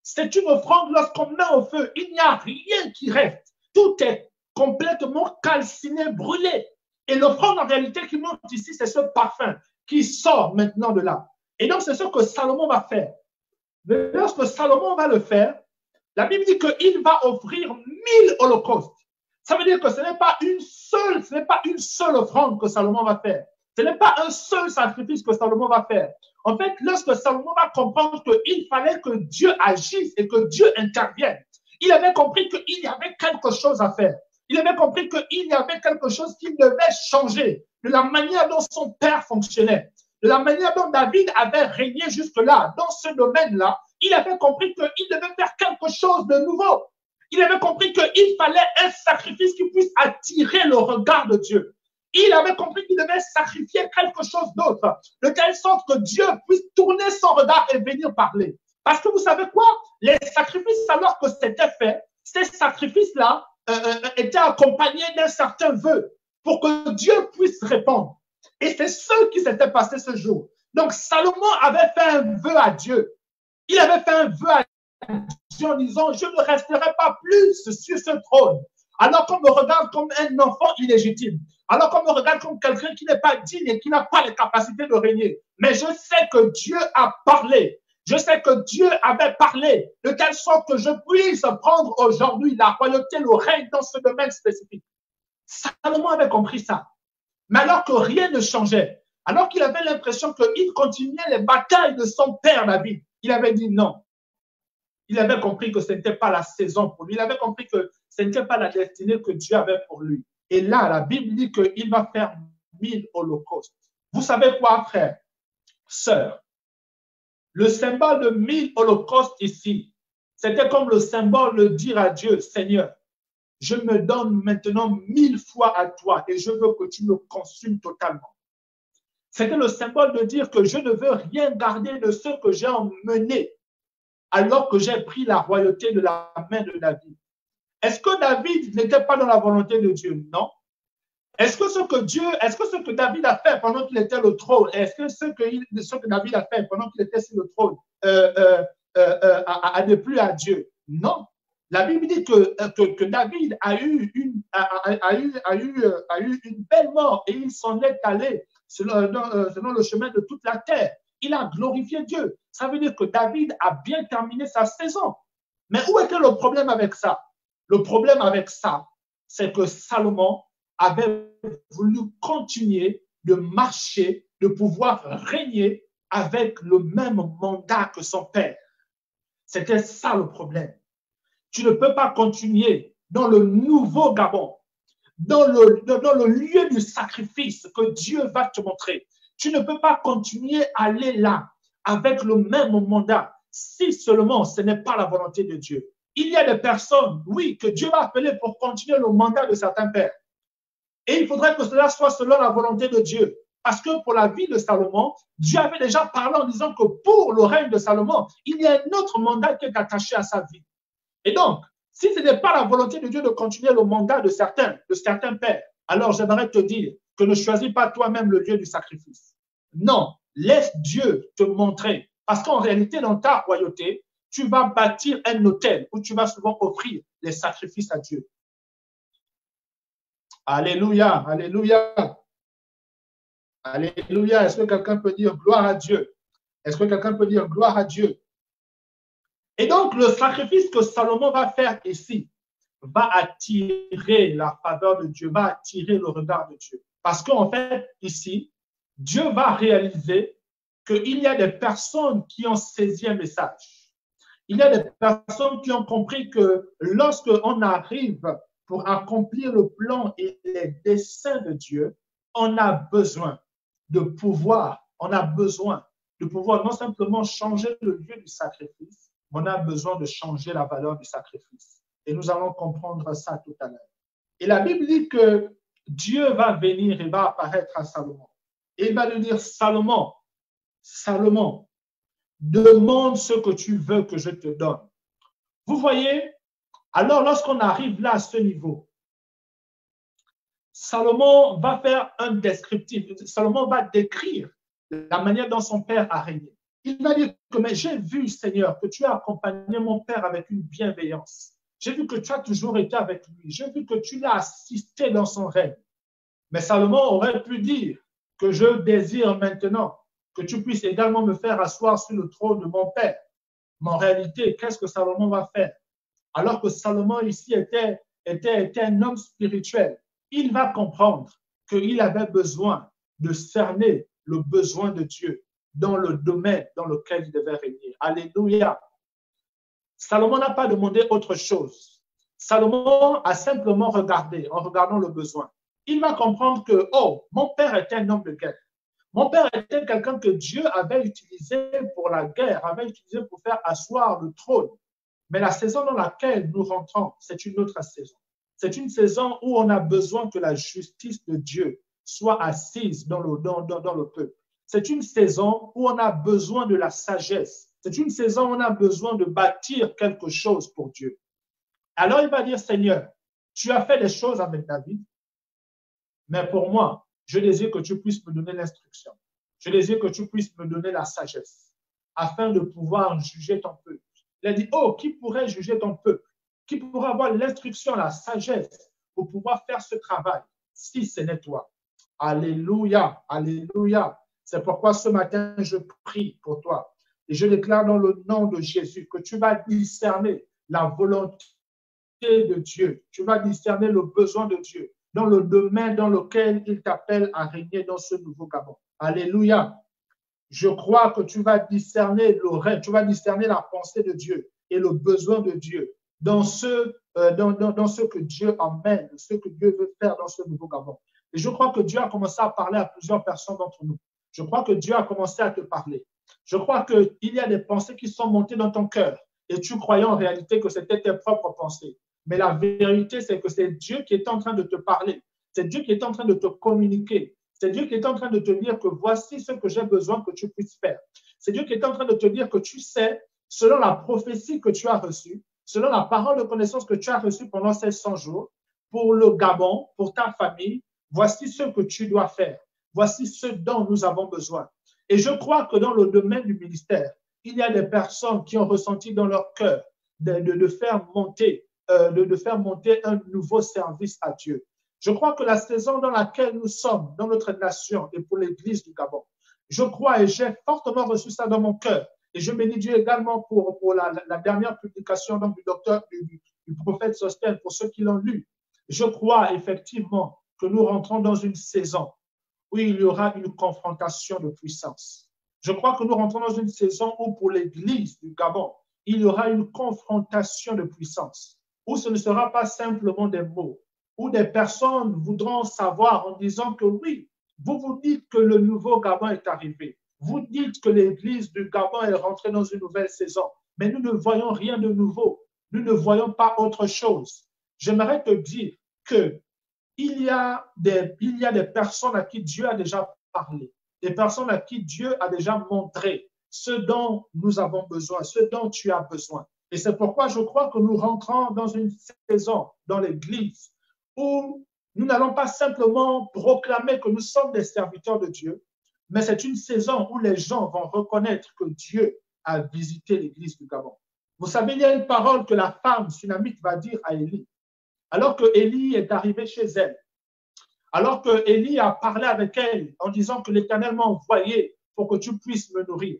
C'est une offrande, lorsqu'on met au feu, il n'y a rien qui reste. Tout est complètement calciné, brûlé. Et l'offrande, en réalité, qui monte ici, c'est ce parfum qui sort maintenant de là. Et donc, c'est ce que Salomon va faire. Mais lorsque Salomon va le faire, la Bible dit qu'il va offrir 1000 holocaustes. Ça veut dire que ce n'est pas une seule offrande que Salomon va faire. Ce n'est pas un seul sacrifice que Salomon va faire. En fait, lorsque Salomon va comprendre qu'il fallait que Dieu agisse et que Dieu intervienne, il avait compris qu'il y avait quelque chose à faire. Il avait compris qu'il y avait quelque chose qui devait changer de la manière dont son père fonctionnait, de la manière dont David avait régné jusque-là, dans ce domaine-là. Il avait compris qu'il devait faire quelque chose de nouveau. Il avait compris qu'il fallait un sacrifice qui puisse attirer le regard de Dieu. Il avait compris qu'il devait sacrifier quelque chose d'autre, de telle sorte que Dieu puisse tourner son regard et venir parler. Parce que vous savez quoi? Les sacrifices, alors que c'était fait, ces sacrifices-là étaient accompagnés d'un certain vœu pour que Dieu puisse répondre. Et c'est ce qui s'était passé ce jour. Donc, Salomon avait fait un vœu à Dieu. Il avait fait un vœu à Dieu en disant, je ne resterai pas plus sur ce trône. Alors qu'on me regarde comme un enfant illégitime. Alors qu'on me regarde comme quelqu'un qui n'est pas digne et qui n'a pas les capacités de régner. Mais je sais que Dieu a parlé. Je sais que Dieu avait parlé de telle sorte que je puisse prendre aujourd'hui la royauté, le règne dans ce domaine spécifique. Salomon avait compris ça. Mais alors que rien ne changeait, alors qu'il avait l'impression qu'il continuait les batailles de son père David, il avait dit non. Il avait compris que ce n'était pas la saison pour lui. Il avait compris que ce n'était pas la destinée que Dieu avait pour lui. Et là, la Bible dit qu'il va faire 1000 holocaustes. Vous savez quoi, frère, sœur? Le symbole de 1000 holocaustes ici, c'était comme le symbole de dire à Dieu, Seigneur, je me donne maintenant 1000 fois à toi et je veux que tu me consumes totalement. C'était le symbole de dire que je ne veux rien garder de ce que j'ai emmené alors que j'ai pris la royauté de la main de David. Est-ce que David n'était pas dans la volonté de Dieu? Non. Est-ce que ce que David a fait pendant qu'il était au trône, est-ce que ce que David a fait pendant qu'il était sur le trône a déplu à Dieu? Non. La Bible dit que David a eu une belle mort et il s'en est allé selon le chemin de toute la terre. Il a glorifié Dieu. Ça veut dire que David a bien terminé sa saison. Mais où était le problème avec ça? Le problème avec ça, c'est que Salomon avait voulu continuer de marcher, de pouvoir régner avec le même mandat que son père. C'était ça le problème. Tu ne peux pas continuer dans le nouveau Gabon, dans le lieu du sacrifice que Dieu va te montrer. Tu ne peux pas continuer à aller là avec le même mandat si seulement ce n'est pas la volonté de Dieu. Il y a des personnes, oui, que Dieu va appeler pour continuer le mandat de certains pères. Et il faudrait que cela soit selon la volonté de Dieu. Parce que pour la vie de Salomon, Dieu avait déjà parlé en disant que pour le règne de Salomon, il y a un autre mandat qui est attaché à sa vie. Et donc, si ce n'est pas la volonté de Dieu de continuer le mandat de certains pères, alors j'aimerais te dire que ne choisis pas toi-même le lieu du sacrifice. Non, laisse Dieu te montrer. Parce qu'en réalité, dans ta royauté, tu vas bâtir un autel où tu vas souvent offrir les sacrifices à Dieu. Alléluia, alléluia. Alléluia. Est-ce que quelqu'un peut dire gloire à Dieu? Est-ce que quelqu'un peut dire gloire à Dieu? Et donc, le sacrifice que Salomon va faire ici va attirer la faveur de Dieu, va attirer le regard de Dieu. Parce qu'en fait, ici, Dieu va réaliser qu'il y a des personnes qui ont saisi un message. Il y a des personnes qui ont compris que lorsqu'on arrive pour accomplir le plan et les desseins de Dieu, on a besoin de pouvoir, non simplement changer le lieu du sacrifice, mais on a besoin de changer la valeur du sacrifice. Et nous allons comprendre ça tout à l'heure. Et la Bible dit que Dieu va venir et va apparaître à Salomon. Et il va lui dire, Salomon, Salomon, demande ce que tu veux que je te donne. Vous voyez, alors lorsqu'on arrive là à ce niveau, Salomon va faire un descriptif. Salomon va décrire la manière dont son père a régné. Il va dire que mais j'ai vu, Seigneur, que tu as accompagné mon père avec une bienveillance. J'ai vu que tu as toujours été avec lui. J'ai vu que tu l'as assisté dans son règne. Mais Salomon aurait pu dire que je désire maintenant que tu puisses également me faire asseoir sur le trône de mon père. Mais en réalité, qu'est-ce que Salomon va faire? Alors que Salomon ici était un homme spirituel, il va comprendre qu'il avait besoin de cerner le besoin de Dieu dans le domaine dans lequel il devait régner. Alléluia. Salomon n'a pas demandé autre chose. Salomon a simplement regardé, en regardant le besoin. Il va comprendre que, oh, mon père était un homme de guerre. Mon père était quelqu'un que Dieu avait utilisé pour la guerre, avait utilisé pour faire asseoir le trône. Mais la saison dans laquelle nous rentrons, c'est une autre saison. C'est une saison où on a besoin que la justice de Dieu soit assise dans le peuple. C'est une saison où on a besoin de la sagesse. C'est une saison où on a besoin de bâtir quelque chose pour Dieu. Alors il va dire, Seigneur, tu as fait des choses avec David, mais pour moi, je désire que tu puisses me donner l'instruction. Je désire que tu puisses me donner la sagesse afin de pouvoir juger ton peuple. Il a dit, oh, qui pourrait juger ton peuple? Qui pourrait avoir l'instruction, la sagesse pour pouvoir faire ce travail si ce n'est toi? Alléluia, alléluia. C'est pourquoi ce matin, je prie pour toi. Et je déclare dans le nom de Jésus que tu vas discerner la volonté de Dieu. Tu vas discerner le besoin de Dieu dans le domaine dans lequel il t'appelle à régner dans ce nouveau Gabon. Alléluia. Je crois que tu vas discerner le rêve, tu vas discerner la pensée de Dieu et le besoin de Dieu dans ce que Dieu emmène, ce que Dieu veut faire dans ce nouveau Gabon. Et je crois que Dieu a commencé à parler à plusieurs personnes d'entre nous. Je crois que Dieu a commencé à te parler. Je crois qu'il y a des pensées qui sont montées dans ton cœur et tu croyais en réalité que c'était tes propres pensées. Mais la vérité, c'est que c'est Dieu qui est en train de te parler. C'est Dieu qui est en train de te communiquer. C'est Dieu qui est en train de te dire que voici ce que j'ai besoin que tu puisses faire. C'est Dieu qui est en train de te dire que tu sais, selon la prophétie que tu as reçue, selon la parole de connaissance que tu as reçue pendant ces 100 jours, pour le Gabon, pour ta famille, voici ce que tu dois faire. Voici ce dont nous avons besoin. Et je crois que dans le domaine du ministère, il y a des personnes qui ont ressenti dans leur cœur de faire monter un nouveau service à Dieu. Je crois que la saison dans laquelle nous sommes, dans notre nation et pour l'Église du Gabon, je crois et j'ai fortement reçu ça dans mon cœur. Et je bénis Dieu également pour la dernière publication donc, du prophète Sostène, pour ceux qui l'ont lu. Je crois effectivement que nous rentrons dans une saison où il y aura une confrontation de puissance. Je crois que nous rentrons dans une saison où pour l'Église du Gabon, il y aura une confrontation de puissance, où ce ne sera pas simplement des mots, où des personnes voudront savoir en disant que oui, vous vous dites que le nouveau Gabon est arrivé. Vous dites que l'Église du Gabon est rentrée dans une nouvelle saison, mais nous ne voyons rien de nouveau. Nous ne voyons pas autre chose. J'aimerais te dire qu'il y a des personnes à qui Dieu a déjà parlé, des personnes à qui Dieu a déjà montré ce dont nous avons besoin, ce dont tu as besoin. Et c'est pourquoi je crois que nous rentrons dans une saison dans l'Église où nous n'allons pas simplement proclamer que nous sommes des serviteurs de Dieu, mais c'est une saison où les gens vont reconnaître que Dieu a visité l'Église du Gabon. Vous savez, il y a une parole que la femme sunamite va dire à Élie, alors que Élie est arrivé chez elle, alors que Élie a parlé avec elle en disant que l'Éternel m'a envoyé pour que tu puisses me nourrir.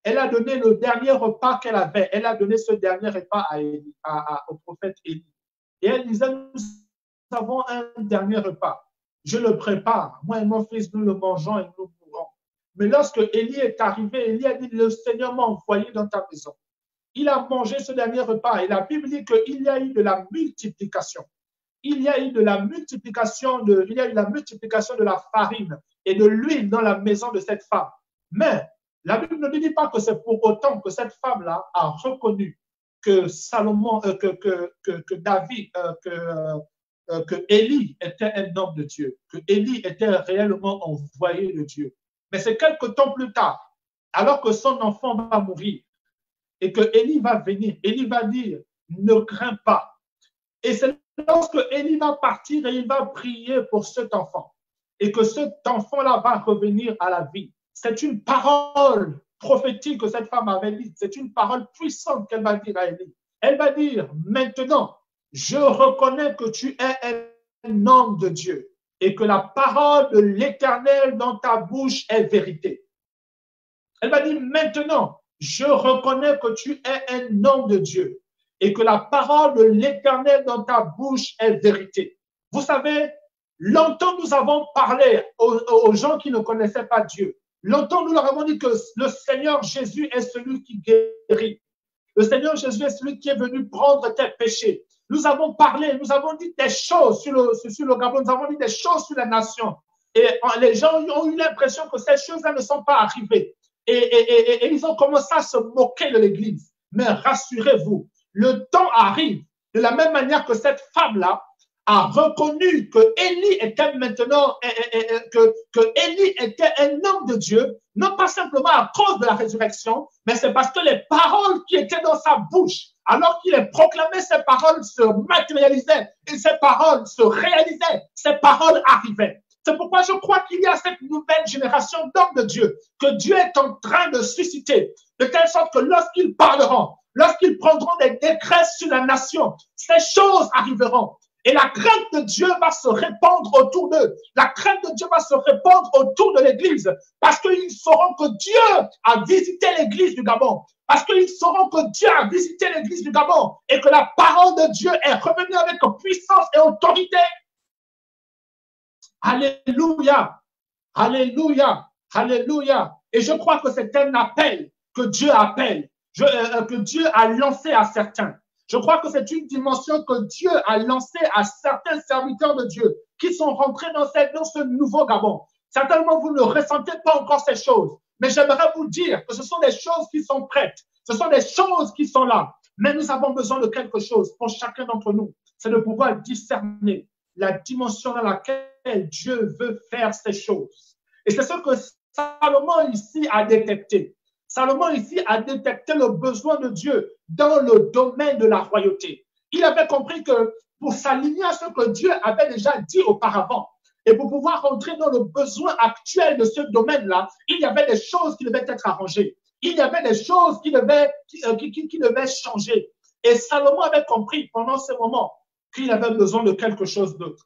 Elle a donné le dernier repas qu'elle avait. Elle a donné ce dernier repas au prophète Élie. Et elle disait, nous avons un dernier repas. Je le prépare. Moi et mon fils, nous le mangeons et nous mourrons. Mais lorsque Élie est arrivé, Élie a dit, le Seigneur m'a envoyé dans ta maison. Il a mangé ce dernier repas. Et la Bible dit qu'il y a eu de la multiplication. Il y a eu la multiplication de la farine et de l'huile dans la maison de cette femme. Mais la Bible ne dit pas que c'est pour autant que cette femme-là a reconnu que Salomon, que David, que Élie était un homme de Dieu, que Élie était réellement envoyé de Dieu. Mais c'est quelque temps plus tard, alors que son enfant va mourir et que Élie va venir, Élie va dire, ne crains pas. Et c'est lorsque Élie va partir et il va prier pour cet enfant et que cet enfant-là va revenir à la vie. C'est une parole prophétique que cette femme avait dite. C'est une parole puissante qu'elle va dire à Élie. Elle va dire, maintenant, je reconnais que tu es un homme de Dieu et que la parole de l'Éternel dans ta bouche est vérité. Elle va dire, maintenant, je reconnais que tu es un homme de Dieu et que la parole de l'Éternel dans ta bouche est vérité. Vous savez, longtemps nous avons parlé aux gens qui ne connaissaient pas Dieu. Longtemps nous leur avons dit que le Seigneur Jésus est celui qui guérit. Le Seigneur Jésus est celui qui est venu prendre tes péchés. Nous avons parlé, nous avons dit des choses sur le Gabon, nous avons dit des choses sur la nation. Et les gens ont eu l'impression que ces choses-là ne sont pas arrivées. Et ils ont commencé à se moquer de l'Église. Mais rassurez-vous, le temps arrive de la même manière que cette femme-là a reconnu que Élie était maintenant, que Élie était un homme de Dieu, non pas simplement à cause de la résurrection, mais c'est parce que les paroles qui étaient dans sa bouche, alors qu'il est proclamé, ces paroles se matérialisaient et ces paroles se réalisaient, ces paroles arrivaient. C'est pourquoi je crois qu'il y a cette nouvelle génération d'hommes de Dieu, que Dieu est en train de susciter, de telle sorte que lorsqu'ils parleront, lorsqu'ils prendront des décrets sur la nation, ces choses arriveront. Et la crainte de Dieu va se répandre autour d'eux. La crainte de Dieu va se répandre autour de l'Église parce qu'ils sauront que Dieu a visité l'Église du Gabon. Parce qu'ils sauront que Dieu a visité l'Église du Gabon et que la parole de Dieu est revenue avec puissance et autorité. Alléluia, alléluia, alléluia. Et je crois que c'est un appel que Dieu appelle, que Dieu a lancé à certains. Je crois que c'est une dimension que Dieu a lancée à certains serviteurs de Dieu qui sont rentrés dans ce nouveau Gabon. Certainement, vous ne ressentez pas encore ces choses, mais j'aimerais vous dire que ce sont des choses qui sont prêtes. Ce sont des choses qui sont là. Mais nous avons besoin de quelque chose pour chacun d'entre nous. C'est de pouvoir discerner la dimension dans laquelle Dieu veut faire ces choses. Et c'est ce que Salomon ici a détecté. Salomon ici a détecté le besoin de Dieu dans le domaine de la royauté. Il avait compris que pour s'aligner à ce que Dieu avait déjà dit auparavant et pour pouvoir rentrer dans le besoin actuel de ce domaine-là, il y avait des choses qui devaient être arrangées. Il y avait des choses qui devaient changer. Et Salomon avait compris pendant ce moment qu'il avait besoin de quelque chose d'autre.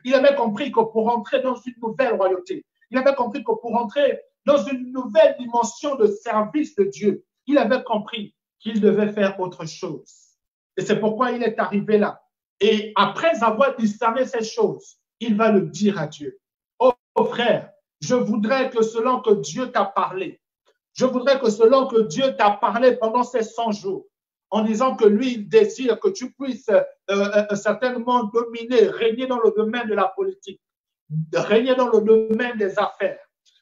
Il avait compris que pour entrer dans une nouvelle royauté, il avait compris que pour entrer dans une nouvelle dimension de service de Dieu, il avait compris qu'il devait faire autre chose. Et c'est pourquoi il est arrivé là. Et après avoir discerné ces choses, il va le dire à Dieu. Oh frère, je voudrais que selon que Dieu t'a parlé, je voudrais que selon que Dieu t'a parlé pendant ces 100 jours, en disant que lui, il désire que tu puisses certainement dominer, régner dans le domaine de la politique, régner dans le domaine des affaires,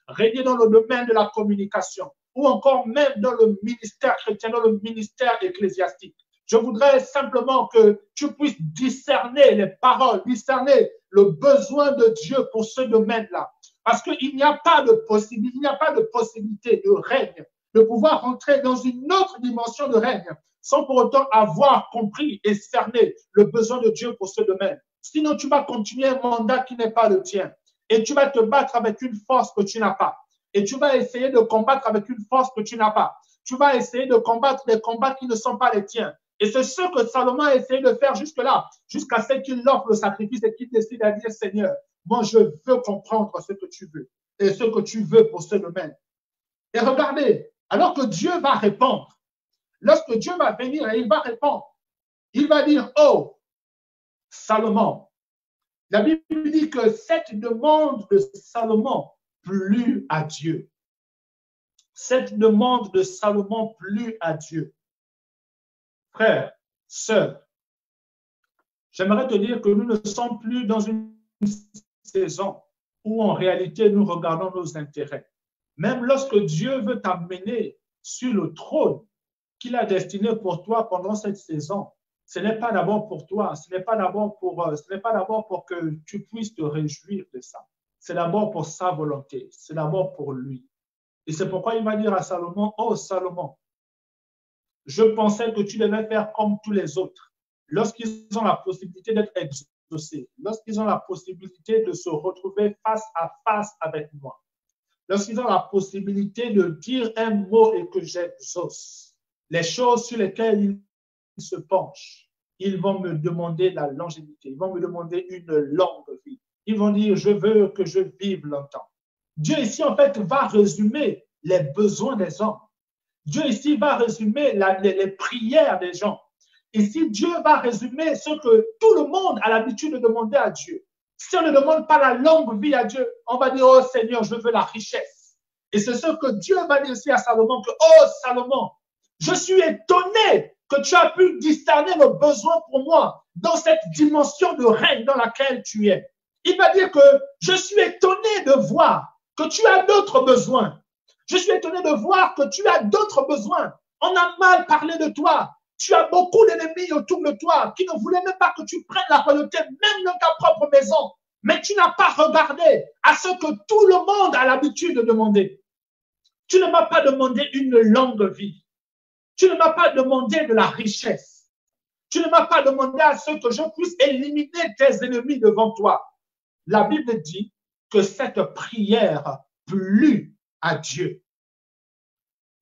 régner dans le domaine de la communication, ou encore même dans le ministère chrétien, dans le ministère ecclésiastique. Je voudrais simplement que tu puisses discerner les paroles, discerner le besoin de Dieu pour ce domaine-là. Parce qu'il n'y a pas de possibilité, il n'y a pas de possibilité de règne, de pouvoir entrer dans une autre dimension de règne sans pour autant avoir compris et cerné le besoin de Dieu pour ce domaine. Sinon, tu vas continuer un mandat qui n'est pas le tien et tu vas te battre avec une force que tu n'as pas. Et tu vas essayer de combattre avec une force que tu n'as pas. Tu vas essayer de combattre des combats qui ne sont pas les tiens. Et c'est ce que Salomon a essayé de faire jusque-là, jusqu'à ce qu'il offre le sacrifice et qu'il décide à dire, Seigneur, moi je veux comprendre ce que tu veux et ce que tu veux pour ce domaine. Et regardez, alors que Dieu va répondre, lorsque Dieu va venir et il va répondre, il va dire, oh, Salomon, la Bible dit que cette demande de Salomon plut à Dieu. Cette demande de Salomon plut à Dieu. Frère, sœur, j'aimerais te dire que nous ne sommes plus dans une saison où en réalité nous regardons nos intérêts. Même lorsque Dieu veut t'amener sur le trône qu'il a destiné pour toi pendant cette saison, ce n'est pas d'abord pour toi, ce n'est pas d'abord pour que tu puisses te réjouir de ça. C'est d'abord pour sa volonté, c'est d'abord pour lui. Et c'est pourquoi il va dire à Salomon, oh Salomon, je pensais que tu devais faire comme tous les autres. Lorsqu'ils ont la possibilité d'être exaucés, lorsqu'ils ont la possibilité de se retrouver face à face avec moi, lorsqu'ils ont la possibilité de dire un mot et que j'exauce, les choses sur lesquelles ils se penchent, ils vont me demander la longévité, ils vont me demander une longue vie. Ils vont dire, je veux que je vive longtemps. Dieu ici, en fait, va résumer les besoins des hommes. Dieu ici va résumer les prières des gens. Ici, Dieu va résumer ce que tout le monde a l'habitude de demander à Dieu. Si on ne demande pas la longue vie à Dieu, on va dire, oh Seigneur, je veux la richesse. Et c'est ce que Dieu va dire aussi à Salomon, que, oh Salomon, je suis étonné que tu as pu discerner le besoin pour moi dans cette dimension de règne dans laquelle tu es. Il va dire que je suis étonné de voir que tu as d'autres besoins. Je suis étonné de voir que tu as d'autres besoins. On a mal parlé de toi. Tu as beaucoup d'ennemis autour de toi qui ne voulaient même pas que tu prennes la royauté, même dans ta propre maison. Mais tu n'as pas regardé à ce que tout le monde a l'habitude de demander. Tu ne m'as pas demandé une longue vie. Tu ne m'as pas demandé de la richesse. Tu ne m'as pas demandé à ce que je puisse éliminer tes ennemis devant toi. La Bible dit que cette prière plut à Dieu.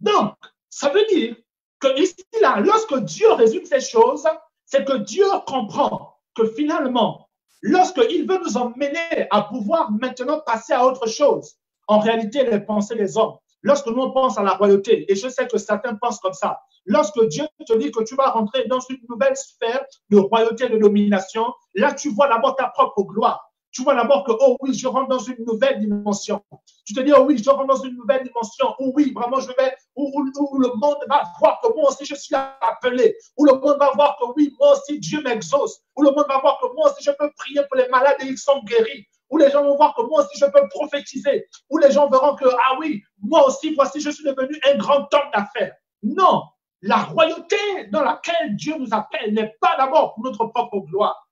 Donc, ça veut dire que ici, là, lorsque Dieu résume ces choses, c'est que Dieu comprend que finalement, lorsqu'il veut nous emmener à pouvoir maintenant passer à autre chose, en réalité, les pensées des hommes, lorsque nous on pense à la royauté, et je sais que certains pensent comme ça, lorsque Dieu te dit que tu vas rentrer dans une nouvelle sphère de royauté, de domination, là, tu vois d'abord ta propre gloire. Tu vois d'abord que, oh oui, je rentre dans une nouvelle dimension. Tu te dis, oh oui, je rentre dans une nouvelle dimension. Oh oui, vraiment, je vais, où le monde va voir que moi aussi, je suis appelé. Où le monde va voir que oui, moi aussi, Dieu m'exauce. Où le monde va voir que moi aussi, je peux prier pour les malades et ils sont guéris. Où les gens vont voir que moi aussi, je peux prophétiser. Où les gens verront que, ah oui, moi aussi, voici, je suis devenu un grand homme d'affaires. Non, la royauté dans laquelle Dieu nous appelle n'est pas d'abord pour notre propre gloire.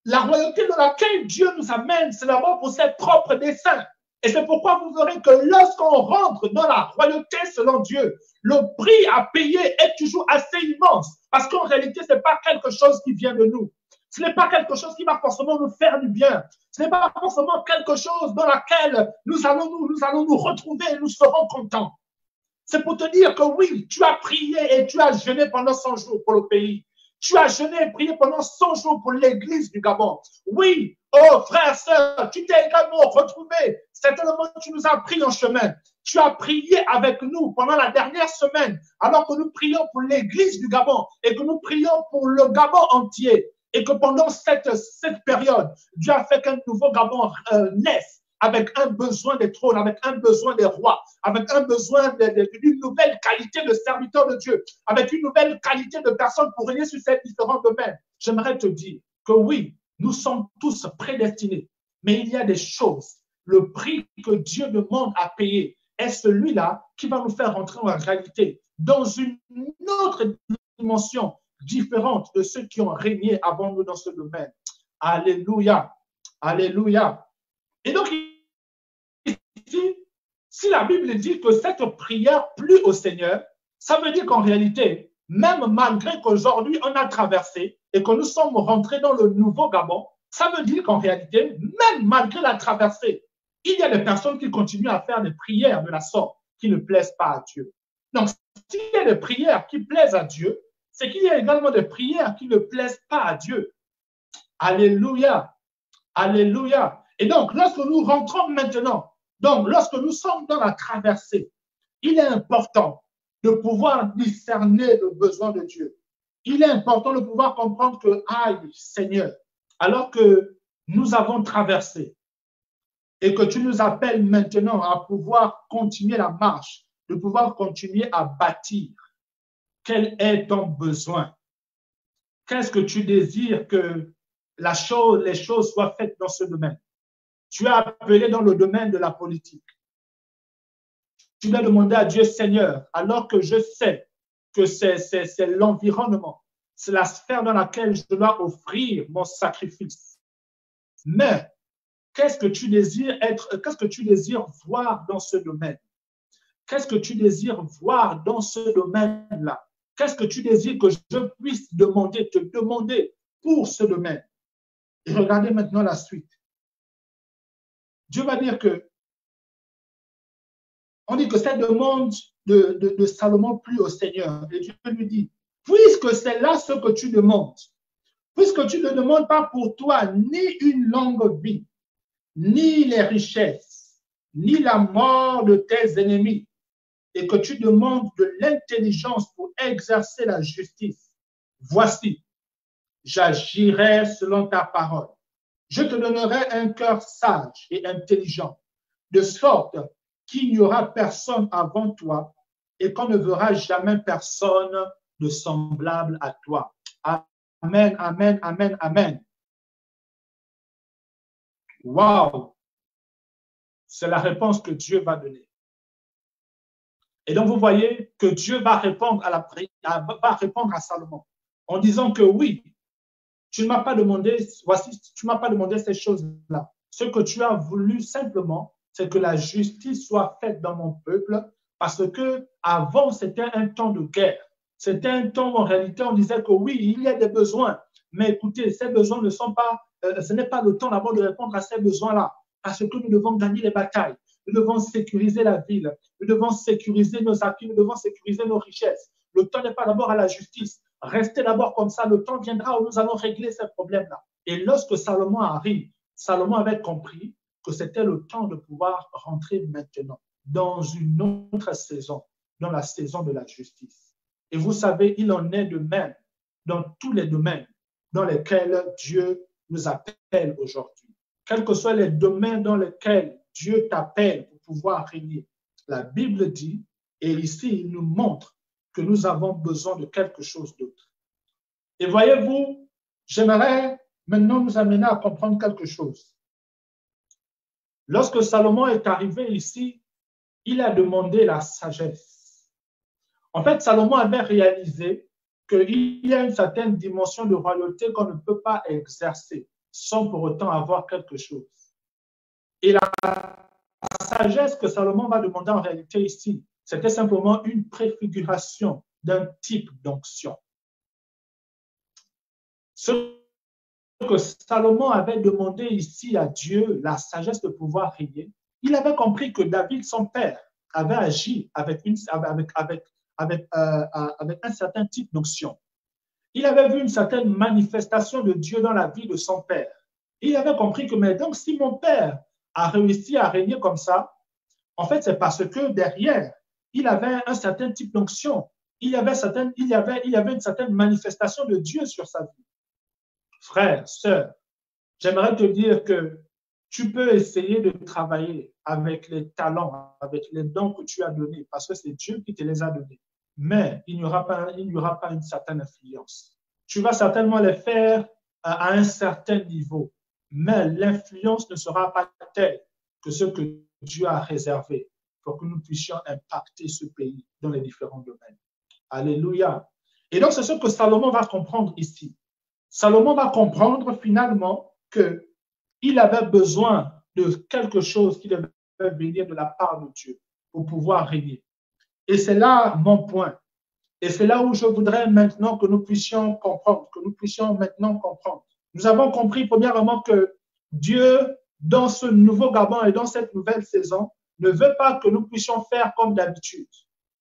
La royauté dans laquelle Dieu nous amène, c'est d'abord pour ses propres desseins. Et c'est pourquoi vous verrez que lorsqu'on rentre dans la royauté selon Dieu, le prix à payer est toujours assez immense. Parce qu'en réalité, ce n'est pas quelque chose qui vient de nous. Ce n'est pas quelque chose qui va forcément nous faire du bien. Ce n'est pas forcément quelque chose dans laquelle nous allons nous retrouver et nous serons contents. C'est pour te dire que oui, tu as prié et tu as jeûné pendant 100 jours pour le pays. Tu as jeûné et prié pendant 100 jours pour l'église du Gabon. Oui, oh frère, sœur, tu t'es également retrouvé. Certainement, tu nous as pris en chemin. Tu as prié avec nous pendant la dernière semaine, alors que nous prions pour l'église du Gabon et que nous prions pour le Gabon entier. Et que pendant cette période, Dieu a fait qu'un nouveau Gabon naisse, avec un besoin des trônes, avec un besoin des rois, avec un besoin d'une nouvelle qualité de serviteur de Dieu, avec une nouvelle qualité de personnes pour régner sur ces différents domaines. J'aimerais te dire que oui, nous sommes tous prédestinés, mais il y a des choses. Le prix que Dieu demande à payer est celui-là qui va nous faire rentrer en réalité dans une autre dimension différente de ceux qui ont régné avant nous dans ce domaine. Alléluia. Alléluia. Et donc, si la Bible dit que cette prière plut au Seigneur, ça veut dire qu'en réalité, même malgré qu'aujourd'hui on a traversé et que nous sommes rentrés dans le nouveau Gabon, ça veut dire qu'en réalité, même malgré la traversée, il y a des personnes qui continuent à faire des prières de la sorte qui ne plaisent pas à Dieu. Donc, s'il y a des prières qui plaisent à Dieu, c'est qu'il y a également des prières qui ne plaisent pas à Dieu. Alléluia. Alléluia. Et donc, lorsque nous rentrons maintenant, donc lorsque nous sommes dans la traversée, il est important de pouvoir discerner le besoin de Dieu. Il est important de pouvoir comprendre que, aïe, Seigneur, alors que nous avons traversé et que tu nous appelles maintenant à pouvoir continuer la marche, de pouvoir continuer à bâtir, quel est ton besoin? Qu'est-ce que tu désires que les choses soient faites dans ce domaine? Tu as appelé dans le domaine de la politique. Tu dois demander à Dieu, Seigneur, alors que je sais que c'est l'environnement, c'est la sphère dans laquelle je dois offrir mon sacrifice. Mais qu'est-ce que tu désires qu'est-ce que tu désires voir dans ce domaine? Qu'est-ce que tu désires voir dans ce domaine-là? Qu'est-ce que tu désires que je puisse te demander pour ce domaine? Et regardez maintenant la suite. Dieu va dire que, on dit que cette demande de Salomon plut au Seigneur. Et Dieu lui dit, puisque c'est là ce que tu demandes, puisque tu ne demandes pas pour toi ni une longue vie, ni les richesses, ni la mort de tes ennemis, et que tu demandes de l'intelligence pour exercer la justice, voici, j'agirai selon ta parole. Je te donnerai un cœur sage et intelligent, de sorte qu'il n'y aura personne avant toi et qu'on ne verra jamais personne de semblable à toi. Amen, amen, amen, amen. Wow! C'est la réponse que Dieu va donner. Et donc, vous voyez que Dieu va répondre à Salomon en disant que oui, tu ne m'as pas demandé, tu m'as pas demandé ces choses-là. Ce que tu as voulu simplement, c'est que la justice soit faite dans mon peuple, parce que avant c'était un temps de guerre. C'était un temps où en réalité on disait que oui, il y a des besoins, mais écoutez, ces besoins ne sont pas, ce n'est pas le temps d'abord de répondre à ces besoins-là, parce que nous devons gagner les batailles. Nous devons sécuriser la ville, nous devons sécuriser nos acquis, nous devons sécuriser nos richesses. Le temps n'est pas d'abord à la justice. Restez d'abord comme ça, le temps viendra où nous allons régler ces problèmes-là. Et lorsque Salomon arrive, Salomon avait compris que c'était le temps de pouvoir rentrer maintenant dans une autre saison, dans la saison de la justice. Et vous savez, il en est de même dans tous les domaines dans lesquels Dieu nous appelle aujourd'hui. Quels que soient les domaines dans lesquels Dieu t'appelle pour pouvoir régner, la Bible dit, et ici il nous montre que nous avons besoin de quelque chose d'autre. Et voyez-vous, j'aimerais maintenant nous amener à comprendre quelque chose. Lorsque Salomon est arrivé ici, il a demandé la sagesse. En fait, Salomon avait réalisé qu'il y a une certaine dimension de royauté qu'on ne peut pas exercer sans pour autant avoir quelque chose. Et la sagesse que Salomon va demander en réalité ici, c'était simplement une préfiguration d'un type d'onction. Ce que Salomon avait demandé ici à Dieu, la sagesse de pouvoir régner, il avait compris que David, son père, avait agi avec un certain type d'onction. Il avait vu une certaine manifestation de Dieu dans la vie de son père. Il avait compris que, mais donc, si mon père a réussi à régner comme ça, en fait, c'est parce que derrière, il avait un certain type d'onction. Il y avait une certaine manifestation de Dieu sur sa vie. Frère, sœur, j'aimerais te dire que tu peux essayer de travailler avec les talents, avec les dons que tu as donnés, parce que c'est Dieu qui te les a donnés. Mais il n'y aura pas une certaine influence. Tu vas certainement les faire à un certain niveau, mais l'influence ne sera pas telle que ce que Dieu a réservé pour que nous puissions impacter ce pays dans les différents domaines. Alléluia. Et donc, c'est ce que Salomon va comprendre ici. Salomon va comprendre finalement qu'il avait besoin de quelque chose qui devait venir de la part de Dieu. pour pouvoir régner. Et c'est là mon point. Et c'est là où je voudrais maintenant que nous puissions comprendre, Nous avons compris premièrement que Dieu, dans ce nouveau Gabon et dans cette nouvelle saison, ne veut pas que nous puissions faire comme d'habitude.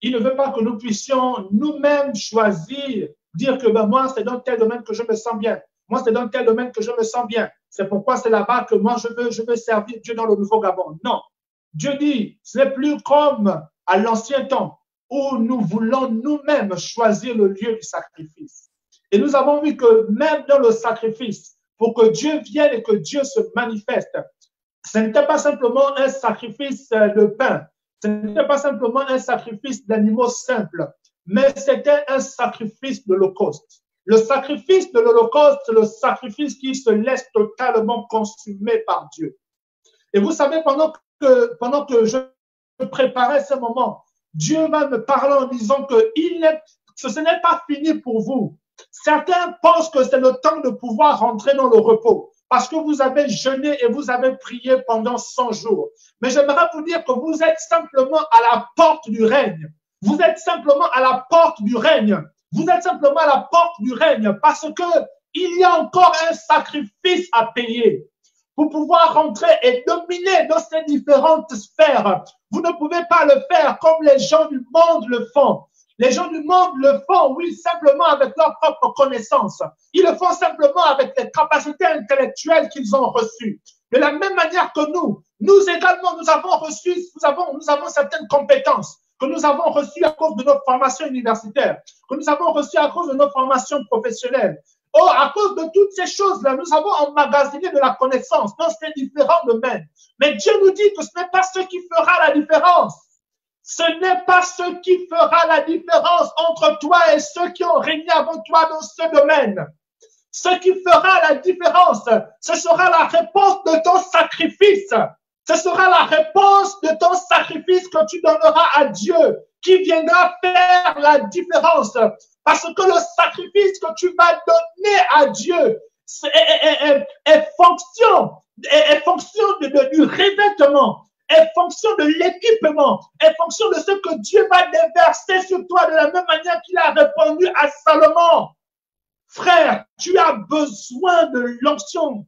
Il ne veut pas que nous puissions nous-mêmes choisir, dire que moi, c'est dans tel domaine que je me sens bien. Moi, c'est dans tel domaine que je me sens bien. C'est pourquoi c'est là-bas que moi, je veux servir Dieu dans le nouveau Gabon. Non. Dieu dit, ce n'est plus comme à l'ancien temps où nous voulons nous-mêmes choisir le lieu du sacrifice. Et nous avons vu que même dans le sacrifice, pour que Dieu vienne et que Dieu se manifeste, ce n'était pas simplement un sacrifice de pain, ce n'était pas simplement un sacrifice d'animaux simples, mais c'était un sacrifice de l'Holocauste. Le sacrifice de l'Holocauste, c'est le sacrifice qui se laisse totalement consumer par Dieu. Et vous savez, pendant que je préparais ce moment, Dieu va me parler en disant que ce n'est pas fini pour vous. Certains pensent que c'est le temps de pouvoir rentrer dans le repos parce que vous avez jeûné et vous avez prié pendant 100 jours. Mais j'aimerais vous dire que vous êtes simplement à la porte du règne. Vous êtes simplement à la porte du règne. Vous êtes simplement à la porte du règne parce que il y a encore un sacrifice à payer. Pour pouvoir rentrer et dominer dans ces différentes sphères, vous ne pouvez pas le faire comme les gens du monde le font. Les gens du monde le font, oui, simplement avec leur propre connaissance. Ils le font simplement avec les capacités intellectuelles qu'ils ont reçues. De la même manière que nous également, nous avons certaines compétences que nous avons reçues à cause de nos formations universitaires, que nous avons reçues à cause de nos formations professionnelles. Oh, à cause de toutes ces choses-là, nous avons emmagasiné de la connaissance dans ces différents domaines. Mais Dieu nous dit que ce n'est pas ce qui fera la différence. Ce n'est pas ce qui fera la différence entre toi et ceux qui ont régné avant toi dans ce domaine. Ce qui fera la différence, ce sera la réponse de ton sacrifice. Ce sera la réponse de ton sacrifice que tu donneras à Dieu qui viendra faire la différence. Parce que le sacrifice que tu vas donner à Dieu est fonction du revêtement, est fonction de l'équipement, est fonction de ce que Dieu va déverser sur toi de la même manière qu'il a répondu à Salomon. Frère, tu as besoin de l'onction.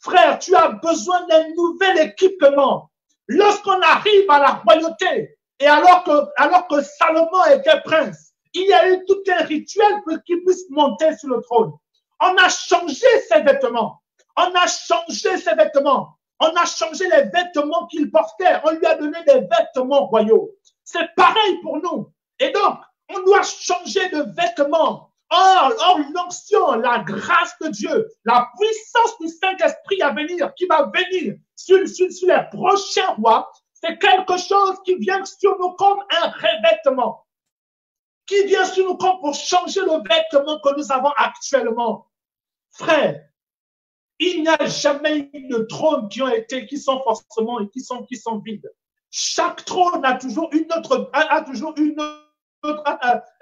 Frère, tu as besoin d'un nouvel équipement. Lorsqu'on arrive à la royauté, et alors que Salomon était prince, il y a eu tout un rituel pour qu'il puisse monter sur le trône. On a changé ses vêtements. On a changé ses vêtements. On a changé les vêtements qu'il portait. On lui a donné des vêtements royaux. C'est pareil pour nous. Et donc, on doit changer de vêtements. Or, l'onction, la grâce de Dieu, la puissance du Saint-Esprit à venir, qui va venir sur les prochains rois, c'est quelque chose qui vient sur nous comme un revêtement. Qui vient sur nous comme pour changer le vêtement que nous avons actuellement. Frère, il n'y a jamais eu de trônes qui sont forcément et qui sont vides. Chaque trône a toujours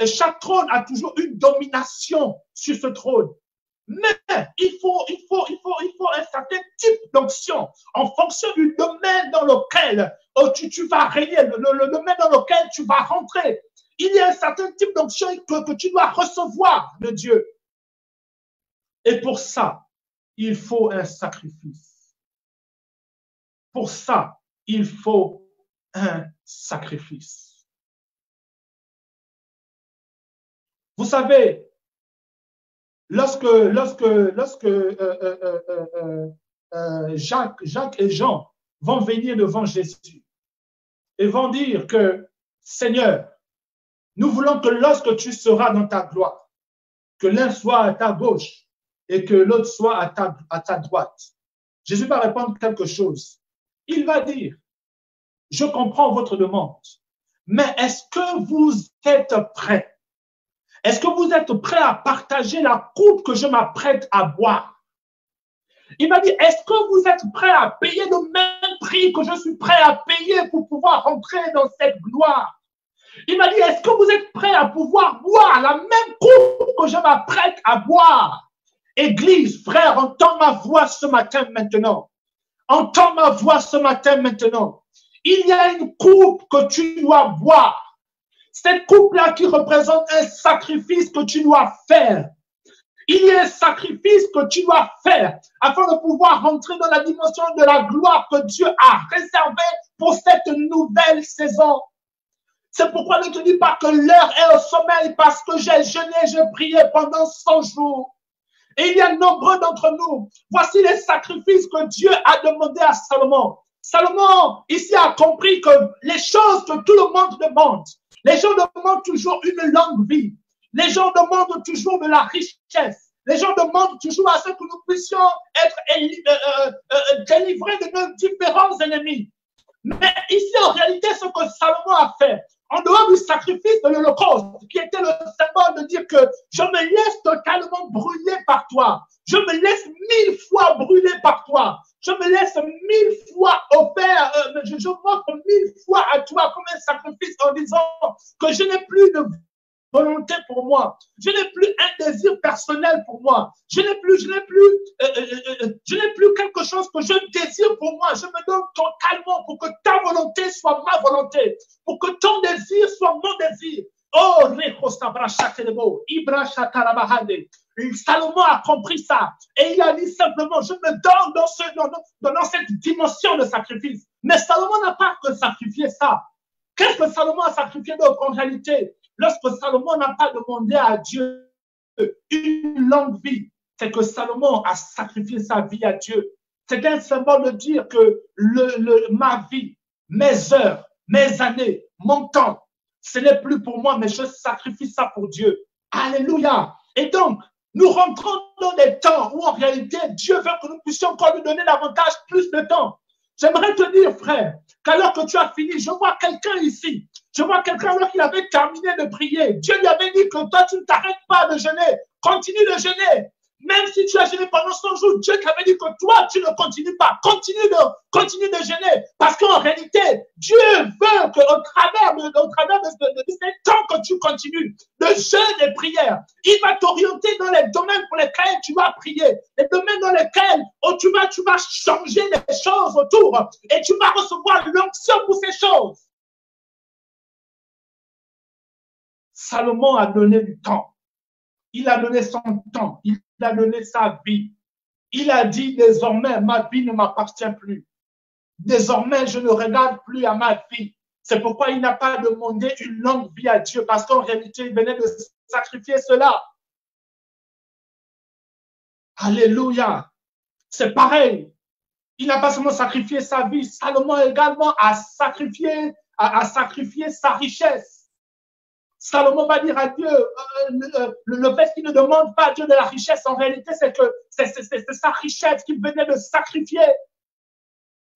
chaque trône a toujours une domination sur ce trône. Mais il faut un certain type d'onction en fonction du domaine dans lequel tu vas régner, le domaine dans lequel tu vas rentrer. Il y a un certain type d'onction que tu dois recevoir de Dieu. Et pour ça, il faut un sacrifice. Pour ça, il faut un sacrifice. Vous savez, lorsque Jacques et Jean vont venir devant Jésus et vont dire que Seigneur, nous voulons que lorsque tu seras dans ta gloire, que l'un soit à ta gauche et que l'autre soit à ta droite. Jésus va répondre quelque chose. Il va dire, je comprends votre demande, mais est-ce que vous êtes prêts? Est-ce que vous êtes prêts à partager la coupe que je m'apprête à boire? Il m'a dit, est-ce que vous êtes prêts à payer le même prix que je suis prêt à payer pour pouvoir rentrer dans cette gloire? Il m'a dit, est-ce que vous êtes prêts à pouvoir boire la même coupe que je m'apprête à boire? Église, frère, entends ma voix ce matin maintenant. Entends ma voix ce matin maintenant. Il y a une coupe que tu dois boire. Cette coupe-là qui représente un sacrifice que tu dois faire. Il y a un sacrifice que tu dois faire afin de pouvoir rentrer dans la dimension de la gloire que Dieu a réservée pour cette nouvelle saison. C'est pourquoi ne te dis pas que l'heure est au sommeil, parce que j'ai jeûné, j'ai prié pendant 100 jours. Et il y a nombreux d'entre nous. Voici les sacrifices que Dieu a demandé à Salomon. Salomon, ici, a compris que les choses que tout le monde demande, les gens demandent toujours une longue vie. Les gens demandent toujours de la richesse. Les gens demandent toujours à ce que nous puissions être délivrés de nos différents ennemis. Mais ici, en réalité, ce que Salomon a fait, en dehors du sacrifice de l'Holocauste, qui était le symbole de dire que je me laisse totalement brûler par toi. Je me laisse 1000 fois brûler par toi. Je me laisse 1000 fois offert, je m'offre 1000 fois à toi comme un sacrifice en disant que je n'ai plus de volonté pour moi. Je n'ai plus un désir personnel pour moi. Je n'ai plus quelque chose que je désire pour moi. Je me donne totalement pour que ta volonté soit ma volonté, pour que ton désir soit mon désir. Oh, Salomon a compris ça et il a dit simplement, je me donne dans cette dimension de sacrifice. Mais Salomon n'a pas que sacrifié ça. Qu'est-ce que Salomon a sacrifié d'autre en réalité? Lorsque Salomon n'a pas demandé à Dieu une longue vie, c'est que Salomon a sacrifié sa vie à Dieu. C'est un symbole de dire que ma vie, mes heures, mes années, mon temps, ce n'est plus pour moi, mais je sacrifie ça pour Dieu. Alléluia. Et donc, nous rentrons dans des temps où en réalité, Dieu veut que nous puissions encore lui donner davantage plus de temps. J'aimerais te dire, frère, qu'alors que tu as fini, je vois quelqu'un ici. Je vois quelqu'un alors qu'il avait terminé de prier. Dieu lui avait dit que toi, tu ne t'arrêtes pas de jeûner. Continue de jeûner. Même si tu as jeûné pendant 100 jours, Dieu t'avait dit que toi, tu ne continues pas. Continue de jeûner. Parce qu'en réalité, Dieu veut qu'au travers de ces temps que tu continues, de jeûne et prière, il va t'orienter dans les domaines pour lesquels tu vas prier. Les domaines dans lesquels tu vas changer les choses autour. Et tu vas recevoir l'onction pour ces choses. Salomon a donné du temps. Il a donné son temps. Il a donné sa vie. Il a dit, désormais, ma vie ne m'appartient plus. Désormais, je ne regarde plus à ma vie. C'est pourquoi il n'a pas demandé une longue vie à Dieu, parce qu'en réalité, il venait de sacrifier cela. Alléluia. C'est pareil. Il n'a pas seulement sacrifié sa vie. Salomon également a sacrifié sa richesse. Salomon va dire à Dieu, le fait qu'il ne demande pas à Dieu de la richesse, en réalité, c'est que c'est sa richesse qu'il venait de sacrifier.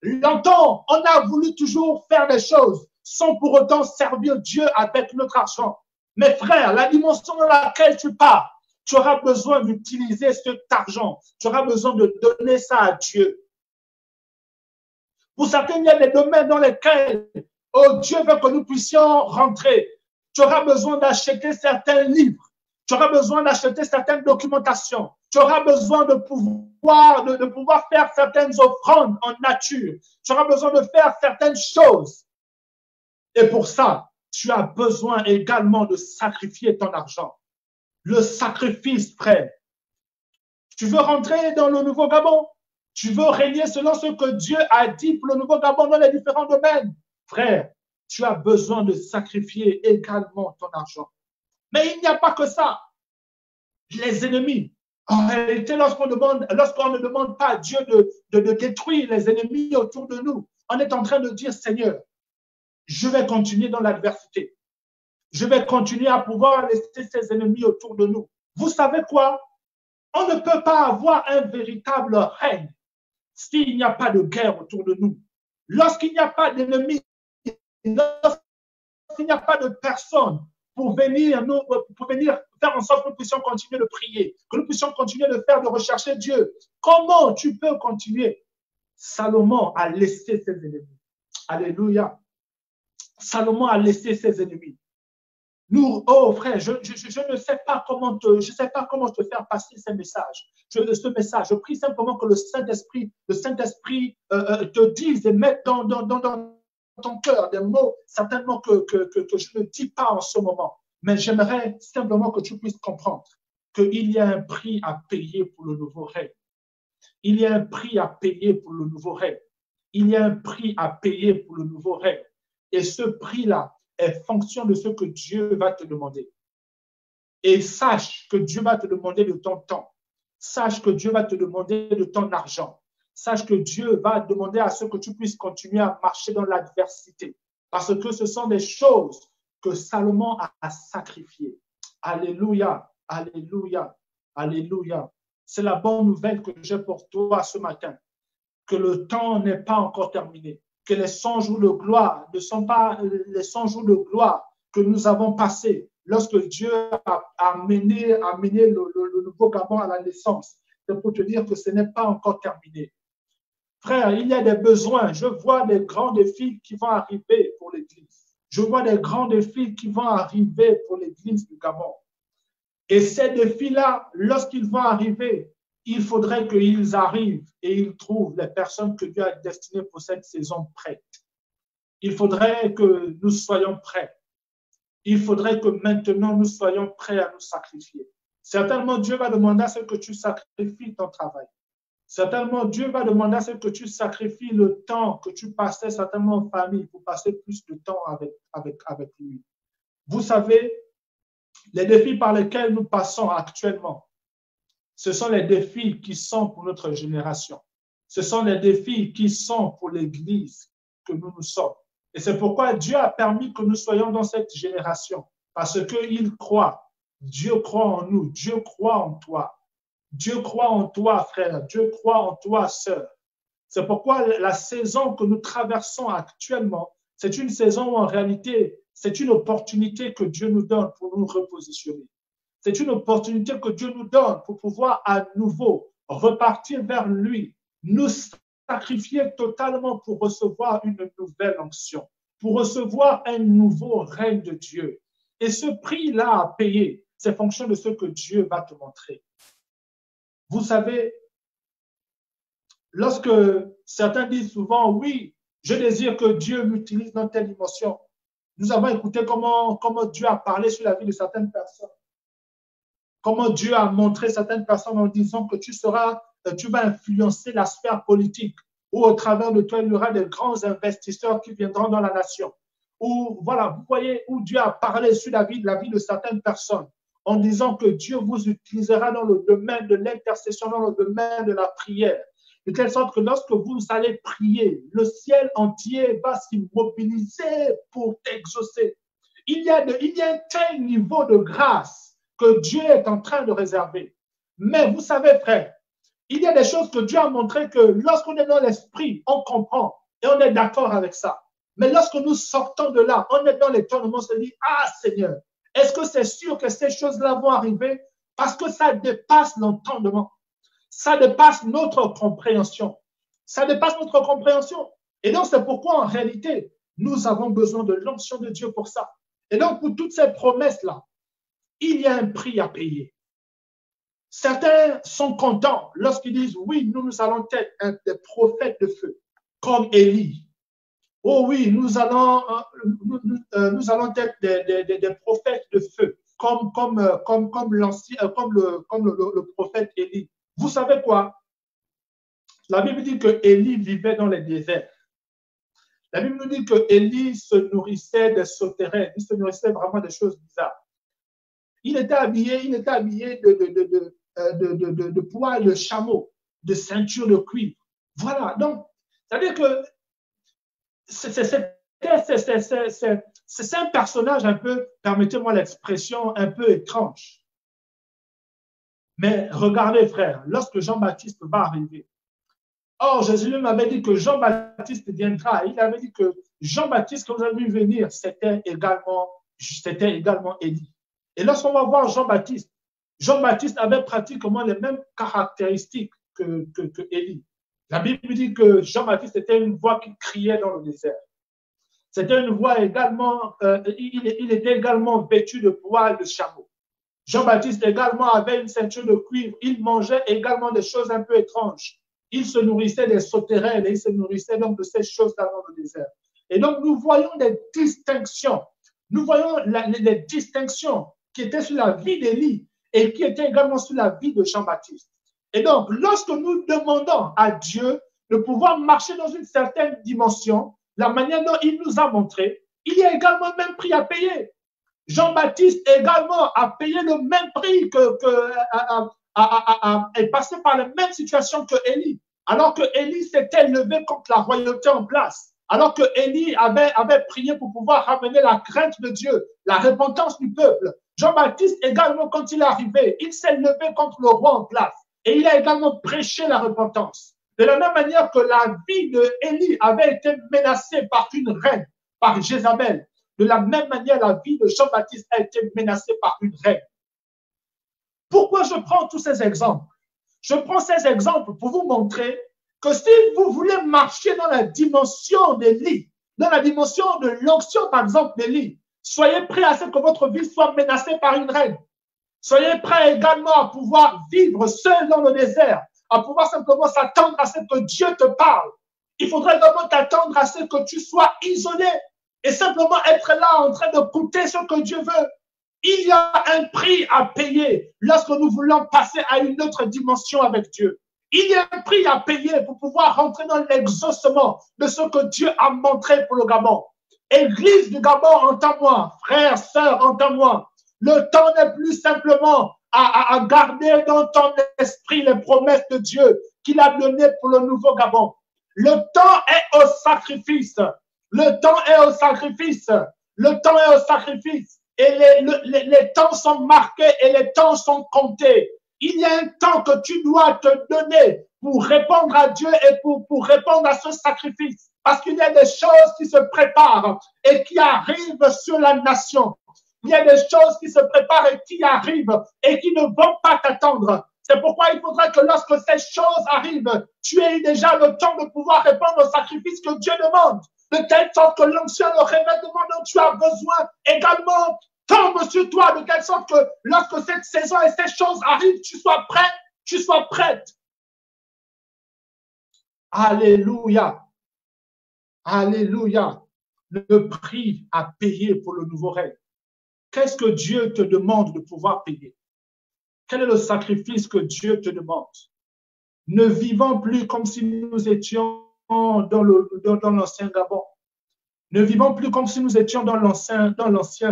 Longtemps, on a voulu toujours faire des choses sans pour autant servir Dieu avec notre argent. Mais frère, la dimension dans laquelle tu pars, tu auras besoin d'utiliser cet argent. Tu auras besoin de donner ça à Dieu. Pour certains, il y a des domaines dans lesquels Dieu veut que nous puissions rentrer. Tu auras besoin d'acheter certains livres. Tu auras besoin d'acheter certaines documentations. Tu auras besoin de pouvoir faire certaines offrandes en nature. Tu auras besoin de faire certaines choses. Et pour ça, tu as besoin également de sacrifier ton argent. Le sacrifice, frère. Tu veux rentrer dans le Nouveau Gabon? Tu veux régner selon ce que Dieu a dit pour le Nouveau Gabon dans les différents domaines? Frère, tu as besoin de sacrifier également ton argent. Mais il n'y a pas que ça. Les ennemis. En réalité, lorsqu'on ne demande pas à Dieu de détruire les ennemis autour de nous, on est en train de dire, Seigneur, je vais continuer dans l'adversité. Je vais continuer à pouvoir laisser ces ennemis autour de nous. Vous savez quoi? On ne peut pas avoir un véritable règne s'il n'y a pas de guerre autour de nous. Lorsqu'il n'y a pas d'ennemis, lorsqu'il n'y a pas de personnes pour venir faire en sorte que nous puissions continuer de prier, que nous puissions continuer de rechercher Dieu, comment tu peux continuer? Salomon a laissé ses ennemis. Alléluia. Salomon a laissé ses ennemis. Nous, oh frère, je ne sais pas comment te faire passer ce message. Je prie simplement que le Saint-Esprit te dise et mette dans ton cœur, des mots certainement que je ne dis pas en ce moment. Mais j'aimerais simplement que tu puisses comprendre qu'il y a un prix à payer pour le nouveau règne. Il y a un prix à payer pour le nouveau règne. Il y a un prix à payer pour le nouveau règne. Et ce prix-là est fonction de ce que Dieu va te demander. Et sache que Dieu va te demander de ton temps. Sache que Dieu va te demander de ton argent. Sache que Dieu va demander à ce que tu puisses continuer à marcher dans l'adversité. Parce que ce sont des choses que Salomon a sacrifiées. Alléluia, alléluia, alléluia. C'est la bonne nouvelle que j'ai pour toi ce matin. Que le temps n'est pas encore terminé. Que les 100 jours de gloire ne sont pas les 100 jours de gloire que nous avons passés lorsque Dieu a amené le nouveau Gabon à la naissance. C'est pour te dire que ce n'est pas encore terminé. Frère, il y a des besoins. Je vois des grands défis qui vont arriver pour l'Église. Je vois des grands défis qui vont arriver pour l'Église du Gabon. Et ces défis-là, lorsqu'ils vont arriver, il faudrait qu'ils arrivent et ils trouvent les personnes que Dieu a destinées pour cette saison prêtes. Il faudrait que nous soyons prêts. Il faudrait que maintenant nous soyons prêts à nous sacrifier. Certainement, Dieu va demander à ce que tu sacrifies ton travail. Certainement, Dieu va demander à ce que tu sacrifies le temps que tu passais certainement en famille pour passer plus de temps avec lui. Vous savez, les défis par lesquels nous passons actuellement, ce sont les défis qui sont pour notre génération. Ce sont les défis qui sont pour l'Église que nous sommes. Et c'est pourquoi Dieu a permis que nous soyons dans cette génération. Parce qu'il croit. Dieu croit en nous. Dieu croit en toi. Dieu croit en toi, frère. Dieu croit en toi, sœur. C'est pourquoi la saison que nous traversons actuellement, c'est une saison où en réalité, c'est une opportunité que Dieu nous donne pour nous repositionner. C'est une opportunité que Dieu nous donne pour pouvoir à nouveau repartir vers lui, nous sacrifier totalement pour recevoir une nouvelle onction, pour recevoir un nouveau règne de Dieu. Et ce prix-là à payer, c'est fonction de ce que Dieu va te montrer. Vous savez, lorsque certains disent souvent, oui, je désire que Dieu m'utilise dans telle dimension, nous avons écouté comment Dieu a parlé sur la vie de certaines personnes. Comment Dieu a montré certaines personnes en disant que tu vas influencer la sphère politique, ou au travers de toi, il y aura des grands investisseurs qui viendront dans la nation. Ou voilà, vous voyez où Dieu a parlé sur la vie de certaines personnes en disant que Dieu vous utilisera dans le domaine de l'intercession, dans le domaine de la prière. De telle sorte que lorsque vous allez prier, le ciel entier va s'immobiliser pour t'exaucer. Il y a un tel niveau de grâce que Dieu est en train de réserver. Mais vous savez, frère, il y a des choses que Dieu a montré que lorsqu'on est dans l'esprit, on comprend et on est d'accord avec ça. Mais lorsque nous sortons de là, on est dans l'étonnement, on se dit, ah Seigneur, est-ce que c'est sûr que ces choses-là vont arriver? Parce que ça dépasse l'entendement. Ça dépasse notre compréhension. Ça dépasse notre compréhension. Et donc, c'est pourquoi, en réalité, nous avons besoin de l'onction de Dieu pour ça. Et donc, pour toutes ces promesses-là, il y a un prix à payer. Certains sont contents lorsqu'ils disent, oui, nous allons être des prophètes de feu, comme Élie. Oh oui, nous allons être des prophètes de feu, comme le prophète Élie. Vous savez quoi? La Bible dit que Élie vivait dans les déserts. La Bible nous dit que Élie se nourrissait des sauterelles. Il se nourrissait vraiment des choses bizarres. Il était habillé de poils de chameau, de ceinture de cuivre. Voilà. Donc, c'est-à-dire que c'est un personnage un peu, permettez-moi l'expression, un peu étrange. Mais regardez, frère, lorsque Jean-Baptiste va arriver, or Jésus lui m'avait dit que Jean-Baptiste viendra. Il avait dit que Jean-Baptiste, que vous avez vu venir, c'était également Élie. Et lorsqu'on va voir Jean-Baptiste, Jean-Baptiste avait pratiquement les mêmes caractéristiques que Élie. La Bible dit que Jean-Baptiste était une voix qui criait dans le désert. C'était une voix également, il était également vêtu de poils de chameau. Jean-Baptiste également avait une ceinture de cuivre. Il mangeait également des choses un peu étranges. Il se nourrissait des sauterelles et il se nourrissait donc de ces choses-là dans le désert. Et donc, nous voyons des distinctions. Nous voyons les distinctions qui étaient sur la vie d'Élie et qui étaient également sur la vie de Jean-Baptiste. Et donc, lorsque nous demandons à Dieu de pouvoir marcher dans une certaine dimension, la manière dont il nous a montré, il y a également le même prix à payer. Jean-Baptiste également a payé le même prix est passé par la même situation que Élie. Alors que Élie s'était levé contre la royauté en place. Alors que Élie avait prié pour pouvoir ramener la crainte de Dieu, la repentance du peuple. Jean-Baptiste également, quand il est arrivé, il s'est levé contre le roi en place. Et il a également prêché la repentance. De la même manière que la vie d'Élie avait été menacée par une reine, par Jézabel, de la même manière, la vie de Jean-Baptiste a été menacée par une reine. Pourquoi je prends tous ces exemples? Je prends ces exemples pour vous montrer que si vous voulez marcher dans la dimension d'Élie, dans la dimension de l'onction, par exemple, d'Élie, soyez prêts à ce que votre vie soit menacée par une reine. Soyez prêts également à pouvoir vivre seul dans le désert, à pouvoir simplement s'attendre à ce que Dieu te parle. Il faudrait également t'attendre à ce que tu sois isolé et simplement être là en train de goûter ce que Dieu veut. Il y a un prix à payer lorsque nous voulons passer à une autre dimension avec Dieu. Il y a un prix à payer pour pouvoir rentrer dans l'exaucement de ce que Dieu a montré pour le Gabon. Église du Gabon, entends-moi, frères, sœurs, entends-moi. Le temps n'est plus simplement à garder dans ton esprit les promesses de Dieu qu'il a données pour le nouveau Gabon. Le temps est au sacrifice. Le temps est au sacrifice. Le temps est au sacrifice. Et les temps sont marqués et les temps sont comptés. Il y a un temps que tu dois te donner pour répondre à Dieu et pour répondre à ce sacrifice. Parce qu'il y a des choses qui se préparent et qui arrivent sur la nation. Il y a des choses qui se préparent et qui arrivent et qui ne vont pas t'attendre. C'est pourquoi il faudra que lorsque ces choses arrivent, tu aies déjà le temps de pouvoir répondre au sacrifice que Dieu demande. De telle sorte que l'onction, le revêtement dont tu as besoin également tombe sur toi, de telle sorte que lorsque cette saison et ces choses arrivent, tu sois prêt, tu sois prête. Alléluia. Alléluia. Le prix à payer pour le nouveau règne. Qu'est-ce que Dieu te demande de pouvoir payer? Quel est le sacrifice que Dieu te demande? Ne vivons plus comme si nous étions dans l'ancien Gabon. Ne vivons plus comme si nous étions dans l'ancien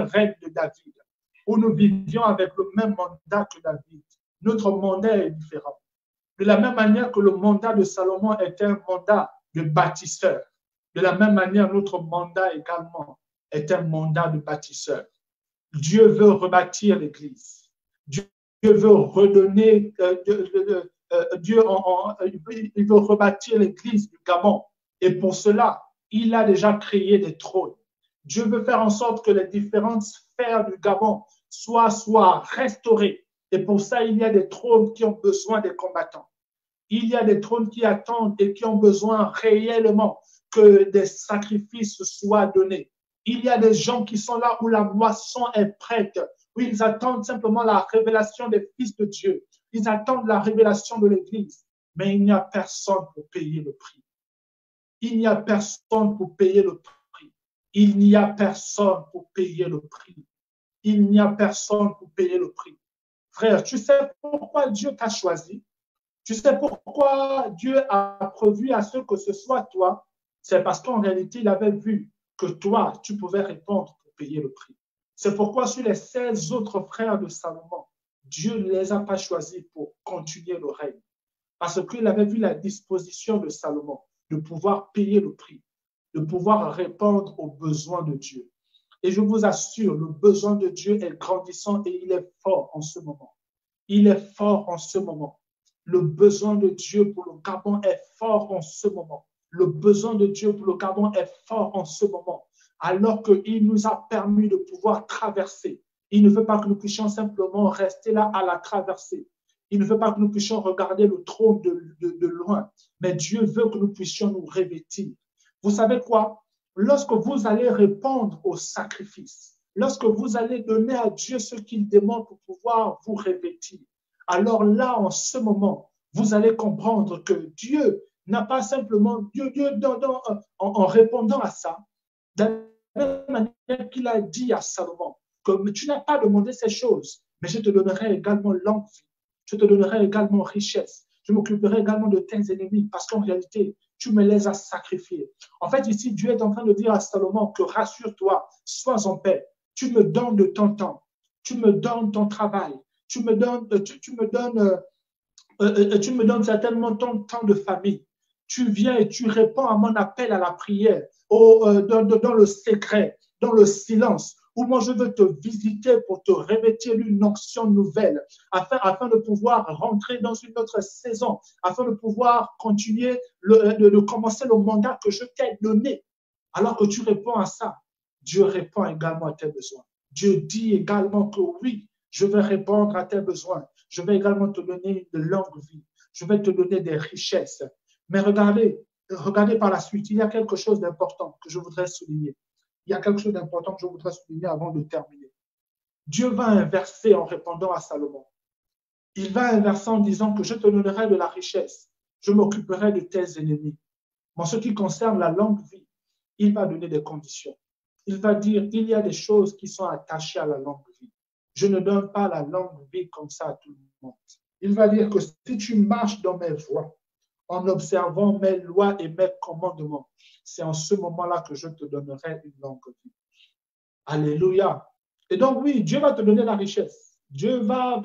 règne de David, où nous vivions avec le même mandat que David. Notre mandat est différent. De la même manière que le mandat de Salomon était un mandat de bâtisseur, de la même manière, notre mandat également est un mandat de bâtisseur. Dieu veut rebâtir l'Église. Dieu veut redonner, il veut rebâtir l'Église du Gabon. Et pour cela, il a déjà créé des trônes. Dieu veut faire en sorte que les différentes sphères du Gabon soient restaurées. Et pour ça, il y a des trônes qui ont besoin des combattants. Il y a des trônes qui attendent et qui ont besoin réellement que des sacrifices soient donnés. Il y a des gens qui sont là où la moisson est prête, où ils attendent simplement la révélation des fils de Dieu. Ils attendent la révélation de l'Église. Mais il n'y a personne pour payer le prix. Il n'y a personne pour payer le prix. Il n'y a personne pour payer le prix. Il n'y a personne pour payer le prix. Frère, tu sais pourquoi Dieu t'a choisi? Tu sais pourquoi Dieu a prévu à ce que ce soit toi? C'est parce qu'en réalité, il avait vu que toi, tu pouvais répondre pour payer le prix. C'est pourquoi sur les 16 autres frères de Salomon, Dieu ne les a pas choisis pour continuer le règne. Parce qu'il avait vu la disposition de Salomon de pouvoir payer le prix, de pouvoir répondre aux besoins de Dieu. Et je vous assure, le besoin de Dieu est grandissant et il est fort en ce moment. Il est fort en ce moment. Le besoin de Dieu pour le Gabon est fort en ce moment. Le besoin de Dieu pour le Gabon est fort en ce moment. Alors qu'il nous a permis de pouvoir traverser. Il ne veut pas que nous puissions simplement rester là à la traversée. Il ne veut pas que nous puissions regarder le trône de loin. Mais Dieu veut que nous puissions nous revêtir. Vous savez quoi? Lorsque vous allez répondre au sacrifice, lorsque vous allez donner à Dieu ce qu'il demande pour pouvoir vous revêtir, alors là, en ce moment, vous allez comprendre que Dieu n'a pas simplement, en répondant à ça, De la même manière qu'il a dit à Salomon, que tu n'as pas demandé ces choses, mais je te donnerai également longue vie, je te donnerai également richesse, je m'occuperai également de tes ennemis, parce qu'en réalité, tu me les as sacrifiés. En fait, ici, Dieu est en train de dire à Salomon que rassure-toi, sois en paix, tu me donnes de ton temps, tu me donnes ton travail, tu me donnes certainement ton temps de famille. Tu viens et tu réponds à mon appel à la prière, dans le secret, dans le silence, où moi je veux te visiter pour te revêtir d'une onction nouvelle, afin de pouvoir rentrer dans une autre saison, afin de pouvoir continuer, de commencer le mandat que je t'ai donné. Alors que tu réponds à ça, Dieu répond également à tes besoins. Dieu dit également que oui, je vais répondre à tes besoins. Je vais également te donner une longue vie. Je vais te donner des richesses. Mais regardez par la suite, il y a quelque chose d'important que je voudrais souligner. Il y a quelque chose d'important que je voudrais souligner avant de terminer. Dieu va inverser en répondant à Salomon. Il va inverser en disant que je te donnerai de la richesse. Je m'occuperai de tes ennemis. En ce qui concerne la longue vie, il va donner des conditions. Il va dire, il y a des choses qui sont attachées à la longue vie. Je ne donne pas la longue vie comme ça à tout le monde. Il va dire que si tu marches dans mes voies, en observant mes lois et mes commandements, c'est en ce moment-là que je te donnerai une longue vie. Alléluia. Et donc oui, Dieu va te donner la richesse. Dieu va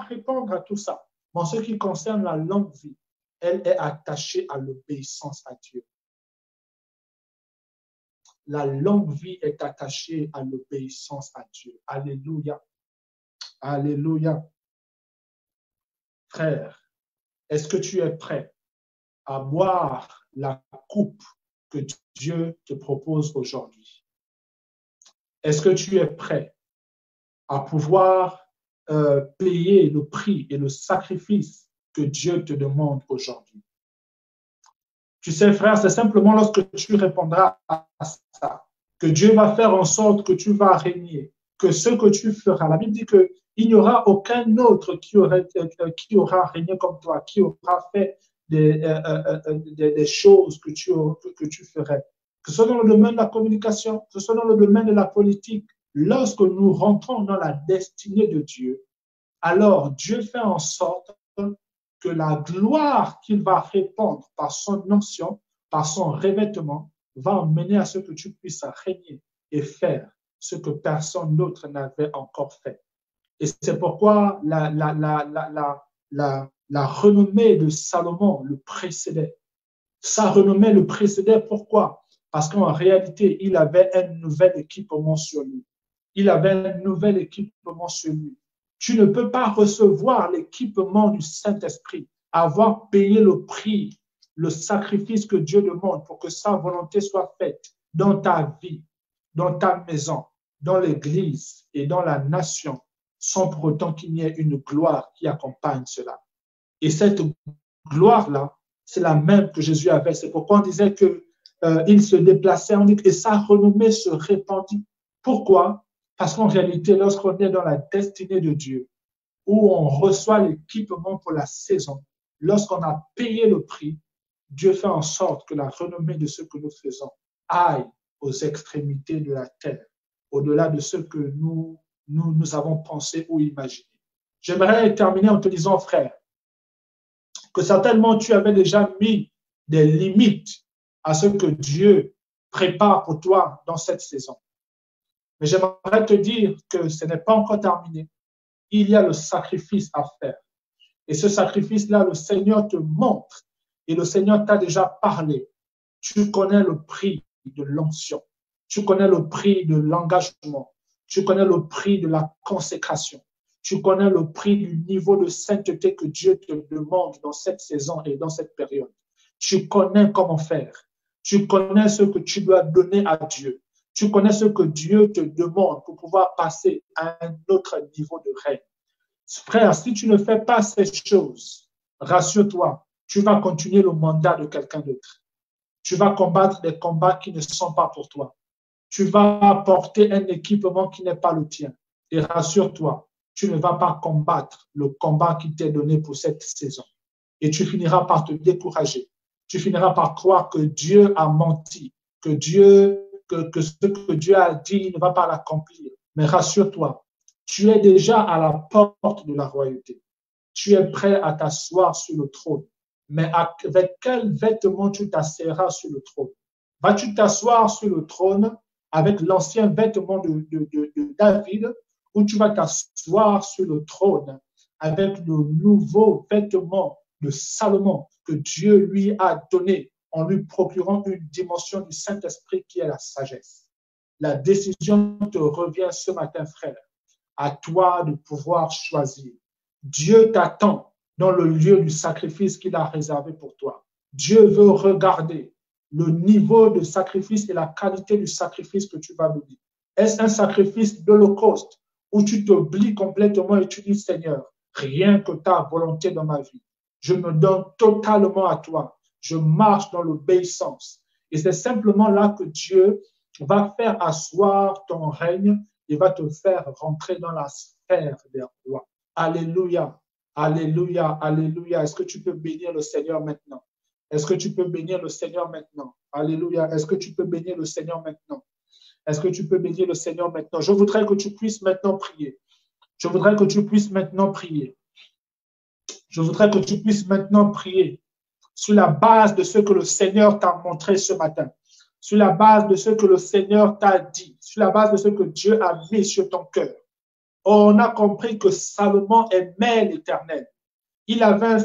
répondre à tout ça. Mais en ce qui concerne la longue vie, elle est attachée à l'obéissance à Dieu. La longue vie est attachée à l'obéissance à Dieu. Alléluia. Alléluia. Frère, est-ce que tu es prêt à boire la coupe que Dieu te propose aujourd'hui? Est-ce que tu es prêt à pouvoir payer le prix et le sacrifice que Dieu te demande aujourd'hui? Tu sais, frère, c'est simplement lorsque tu répondras à ça que Dieu va faire en sorte que tu vas régner, que ce que tu feras. La Bible dit qu'il n'y aura aucun autre qui aura régné comme toi, qui aura fait des choses que tu ferais. Que ce soit dans le domaine de la communication, que ce soit dans le domaine de la politique, lorsque nous rentrons dans la destinée de Dieu, alors Dieu fait en sorte que la gloire qu'il va répandre par son onction, par son revêtement, va emmener à ce que tu puisses régner et faire ce que personne d'autre n'avait encore fait. Et c'est pourquoi la renommée de Salomon le précédait. Sa renommée le précédait, pourquoi? Parce qu'en réalité, il avait un nouvel équipement sur lui. Il avait un nouvel équipement sur lui. Tu ne peux pas recevoir l'équipement du Saint-Esprit, avoir payé le prix, le sacrifice que Dieu demande pour que sa volonté soit faite dans ta vie, dans ta maison, dans l'Église et dans la nation, sans pour autant qu'il n'y ait une gloire qui accompagne cela. Et cette gloire-là, c'est la même que Jésus avait. C'est pourquoi on disait qu'il se déplaçait et sa renommée se répandit. Pourquoi? Parce qu'en réalité, lorsqu'on est dans la destinée de Dieu, où on reçoit l'équipement pour la saison, lorsqu'on a payé le prix, Dieu fait en sorte que la renommée de ce que nous faisons aille aux extrémités de la terre, au-delà de ce que nous avons pensé ou imaginé. J'aimerais terminer en te disant, frère, que certainement tu avais déjà mis des limites à ce que Dieu prépare pour toi dans cette saison. Mais j'aimerais te dire que ce n'est pas encore terminé. Il y a le sacrifice à faire. Et ce sacrifice-là, le Seigneur te montre et le Seigneur t'a déjà parlé. Tu connais le prix de l'onction. Tu connais le prix de l'engagement. Tu connais le prix de la consécration. Tu connais le prix du niveau de sainteté que Dieu te demande dans cette saison et dans cette période. Tu connais comment faire. Tu connais ce que tu dois donner à Dieu. Tu connais ce que Dieu te demande pour pouvoir passer à un autre niveau de règne. Frère, si tu ne fais pas ces choses, rassure-toi, tu vas continuer le mandat de quelqu'un d'autre. Tu vas combattre des combats qui ne sont pas pour toi. Tu vas apporter un équipement qui n'est pas le tien. Et rassure-toi, tu ne vas pas combattre le combat qui t'est donné pour cette saison. Et tu finiras par te décourager. Tu finiras par croire que Dieu a menti, que que ce que Dieu a dit, il ne va pas l'accomplir. Mais rassure-toi, tu es déjà à la porte de la royauté. Tu es prêt à t'asseoir sur le trône. Mais avec quel vêtement tu t'asseoiras sur le trône? Vas-tu t'asseoir sur le trône avec l'ancien vêtement de David, ou tu vas t'asseoir sur le trône avec le nouveau vêtement de Salomon que Dieu lui a donné en lui procurant une dimension du Saint-Esprit qui est la sagesse? La décision te revient ce matin, frère. À toi de pouvoir choisir. Dieu t'attend dans le lieu du sacrifice qu'il a réservé pour toi. Dieu veut regarder le niveau de sacrifice et la qualité du sacrifice que tu vas donner. Est-ce un sacrifice d'holocauste où tu t'oublies complètement et tu dis, Seigneur, rien que ta volonté dans ma vie, je me donne totalement à toi. Je marche dans l'obéissance. Et c'est simplement là que Dieu va faire asseoir ton règne et va te faire rentrer dans la sphère des rois. Alléluia, alléluia, alléluia. Est-ce que tu peux bénir le Seigneur maintenant? Est-ce que tu peux bénir le Seigneur maintenant? Alléluia. Est-ce que tu peux bénir le Seigneur maintenant? Est-ce que tu peux bénir le Seigneur maintenant? Je voudrais que tu puisses maintenant prier. Je voudrais que tu puisses maintenant prier. Je voudrais que tu puisses maintenant prier sur la base de ce que le Seigneur t'a montré ce matin, sur la base de ce que le Seigneur t'a dit, sur la base de ce que Dieu a mis sur ton cœur. On a compris que Salomon aimait l'Éternel. Il avait un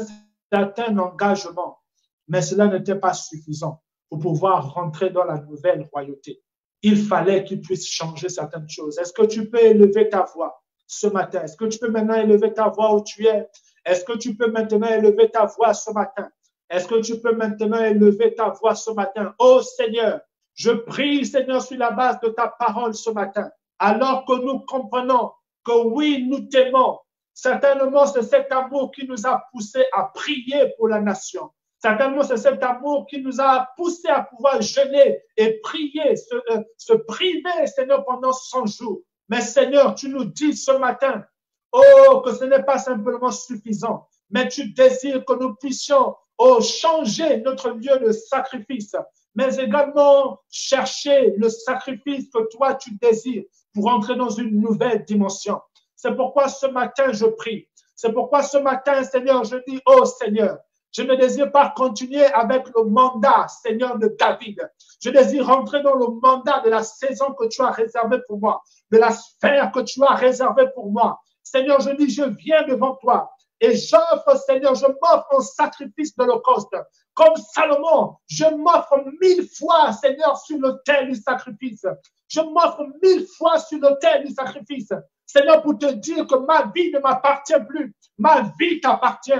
certain engagement, mais cela n'était pas suffisant pour pouvoir rentrer dans la nouvelle royauté. Il fallait qu'il puisse changer certaines choses. Est-ce que tu peux élever ta voix ce matin? Est-ce que tu peux maintenant élever ta voix où tu es? Est-ce que tu peux maintenant élever ta voix ce matin? Est-ce que tu peux maintenant élever ta voix ce matin? Oh Seigneur, je prie, Seigneur, sur la base de ta parole ce matin, alors que nous comprenons que oui, nous t'aimons. Certainement, c'est cet amour qui nous a poussés à prier pour la nation. Certainement, c'est cet amour qui nous a poussés à pouvoir jeûner et prier, se priver, Seigneur, pendant 100 jours. Mais Seigneur, tu nous dis ce matin, oh, que ce n'est pas simplement suffisant, mais tu désires que nous puissions, oh, changer notre lieu de sacrifice, mais également chercher le sacrifice que toi tu désires pour entrer dans une nouvelle dimension. C'est pourquoi ce matin je prie. C'est pourquoi ce matin, Seigneur, je dis, oh Seigneur, je ne désire pas continuer avec le mandat, Seigneur, de David. Je désire rentrer dans le mandat de la saison que tu as réservée pour moi, de la sphère que tu as réservée pour moi. Seigneur, je dis, je viens devant toi et j'offre, Seigneur, je m'offre en sacrifice d'holocauste. Comme Salomon, je m'offre 1000 fois, Seigneur, sur l'autel du sacrifice. Je m'offre 1000 fois sur l'autel du sacrifice. Seigneur, pour te dire que ma vie ne m'appartient plus. Ma vie t'appartient.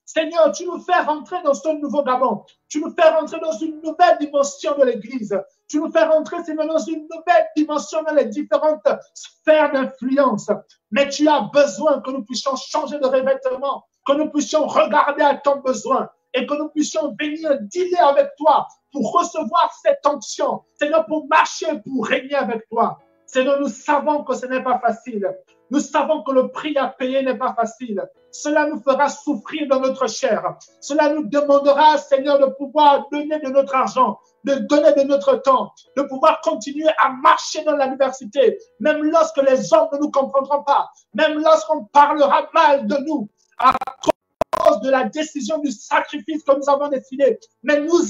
Seigneur, tu nous fais rentrer dans ce nouveau Gabon. Tu nous fais rentrer dans une nouvelle dimension de l'Église. Tu nous fais rentrer, Seigneur, dans une nouvelle dimension dans les différentes sphères d'influence. Mais tu as besoin que nous puissions changer de revêtement, que nous puissions regarder à ton besoin et que nous puissions venir dealer avec toi pour recevoir cette onction. Seigneur, pour marcher, pour régner avec toi. Seigneur, nous savons que ce n'est pas facile. Nous savons que le prix à payer n'est pas facile. Cela nous fera souffrir dans notre chair. Cela nous demandera, Seigneur, de pouvoir donner de notre argent, de donner de notre temps, de pouvoir continuer à marcher dans l'adversité, même lorsque les hommes ne nous comprendront pas, même lorsqu'on parlera mal de nous, à cause de la décision du sacrifice que nous avons décidé. Mais nous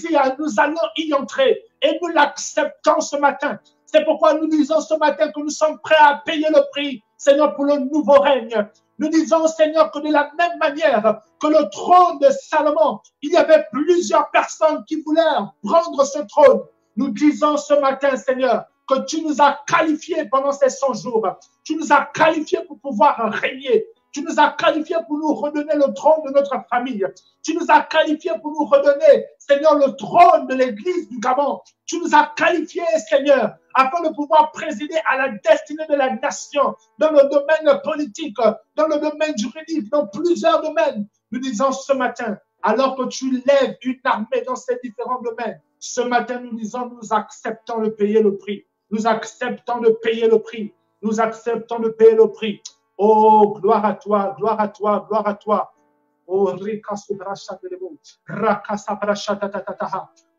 allons y entrer et nous l'acceptons ce matin. C'est pourquoi nous disons ce matin que nous sommes prêts à payer le prix, Seigneur, pour le nouveau règne. Nous disons, Seigneur, que de la même manière que le trône de Salomon, il y avait plusieurs personnes qui voulaient prendre ce trône. Nous disons ce matin, Seigneur, que tu nous as qualifiés pendant ces 100 jours. Tu nous as qualifiés pour pouvoir régner. Tu nous as qualifiés pour nous redonner le trône de notre famille. Tu nous as qualifiés pour nous redonner, Seigneur, le trône de l'Église du Gabon. Tu nous as qualifiés, Seigneur, afin de pouvoir présider à la destinée de la nation, dans le domaine politique, dans le domaine juridique, dans plusieurs domaines. Nous disons ce matin, alors que tu lèves une armée dans ces différents domaines, ce matin, nous disons, nous acceptons de payer le prix. Nous acceptons de payer le prix. Nous acceptons de payer le prix. Oh, gloire à toi, gloire à toi, gloire à toi. Oh,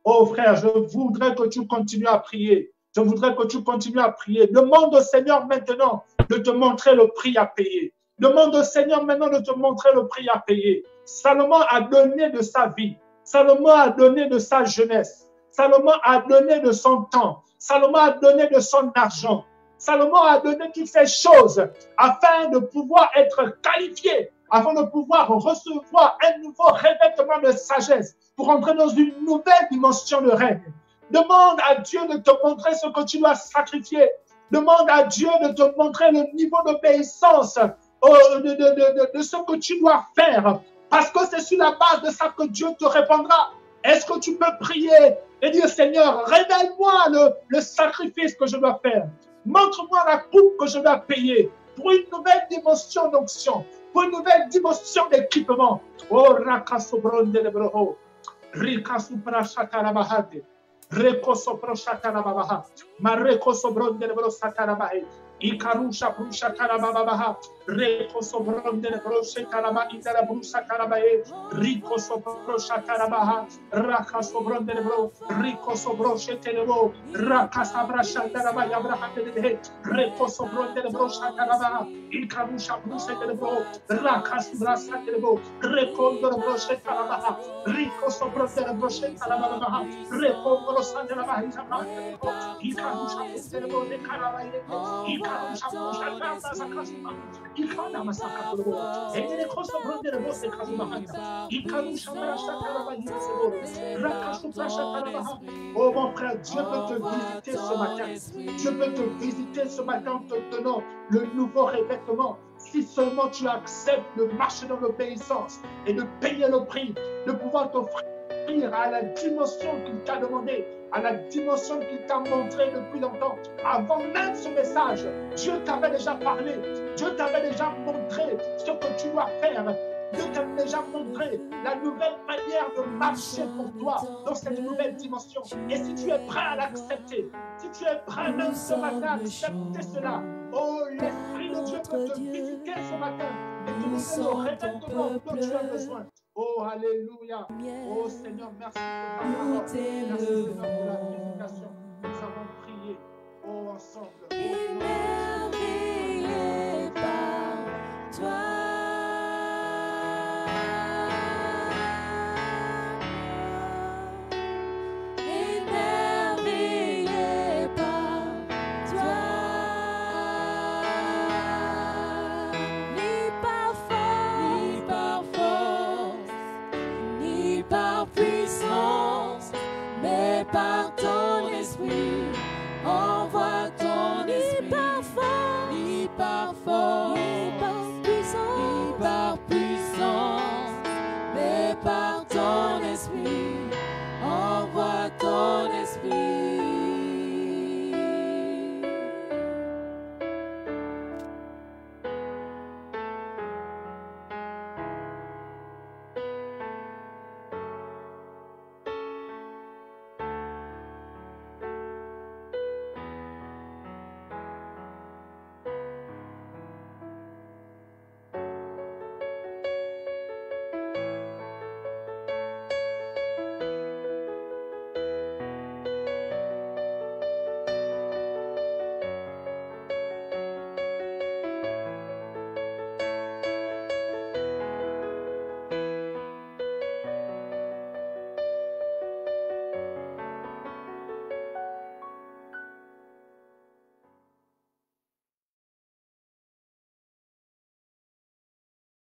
oh frère, je voudrais que tu continues à prier. Je voudrais que tu continues à prier. Demande au Seigneur maintenant de te montrer le prix à payer. Demande au Seigneur maintenant de te montrer le prix à payer. Salomon a donné de sa vie. Salomon a donné de sa jeunesse. Salomon a donné de son temps. Salomon a donné de son argent. Salomon a donné toutes ces choses afin de pouvoir être qualifié, afin de pouvoir recevoir un nouveau revêtement de sagesse pour entrer dans une nouvelle dimension de règne. Demande à Dieu de te montrer ce que tu dois sacrifier. Demande à Dieu de te montrer le niveau d'obéissance de ce que tu dois faire. Parce que c'est sur la base de ça que Dieu te répondra. Est-ce que tu peux prier et dire, Seigneur, révèle-moi le sacrifice que je dois faire. Montre-moi la coupe que je dois payer pour une nouvelle dimension d'onction, pour une nouvelle dimension d'équipement. Oh, Rakasobron de Lebroho, Rikasupra Shatarabahate, Rekosopro Shatarabaha, Marekosobron de Lebro Satarabahe, Ikarusha Prusha Tarababaha, Rekosobron de Lebro Shataraba, Itara Brusa Tarabahe, Rikosobro Shatarabaha, Rakasobron de Lebro, Rikosobro Shetelebo, Rakasabra Shataraba Yabraham de Lehe, Rekosobron de Lebro Shatarabaha, Ikarusha Brusa de Lebro, Rakasubra Satelebo, Rekondo de Lebro Shetarabaha, Rikosobron de Lebro Shetarabaha, Rekondo Sandarabaha, Ikarusha Brusa de Lebro de Karabahe, Oh mon frère, Dieu peut te visiter ce matin. Dieu peut te visiter ce matin en te donnant le nouveau revêtement. Si seulement tu acceptes de marcher dans l'obéissance et de payer le prix, de pouvoir t'offrir à la dimension qu'il t'a demandé, à la dimension qu'il t'a montré depuis longtemps. Avant même ce message, Dieu t'avait déjà parlé, Dieu t'avait déjà montré ce que tu dois faire. Dieu t'avait déjà montré la nouvelle manière de marcher pour toi dans cette nouvelle dimension. Et si tu es prêt à l'accepter, si tu es prêt même ce matin à accepter cela, oh, l'Esprit de Dieu peut te visiter ce matin et te donner le revêtement dont tu as besoin. Oh, alléluia. Oh, Seigneur, merci pour ta parole. Merci, Seigneur, pour la visitation. Nous avons prié. Oh, ensemble. Émerveillé par toi. Émerveillé par toi. Ni par force, ni par puissance, mais par ton esprit. Envoie ton esprit. Ni par force, ni par puissance, mais par ton esprit. Envoie ton esprit.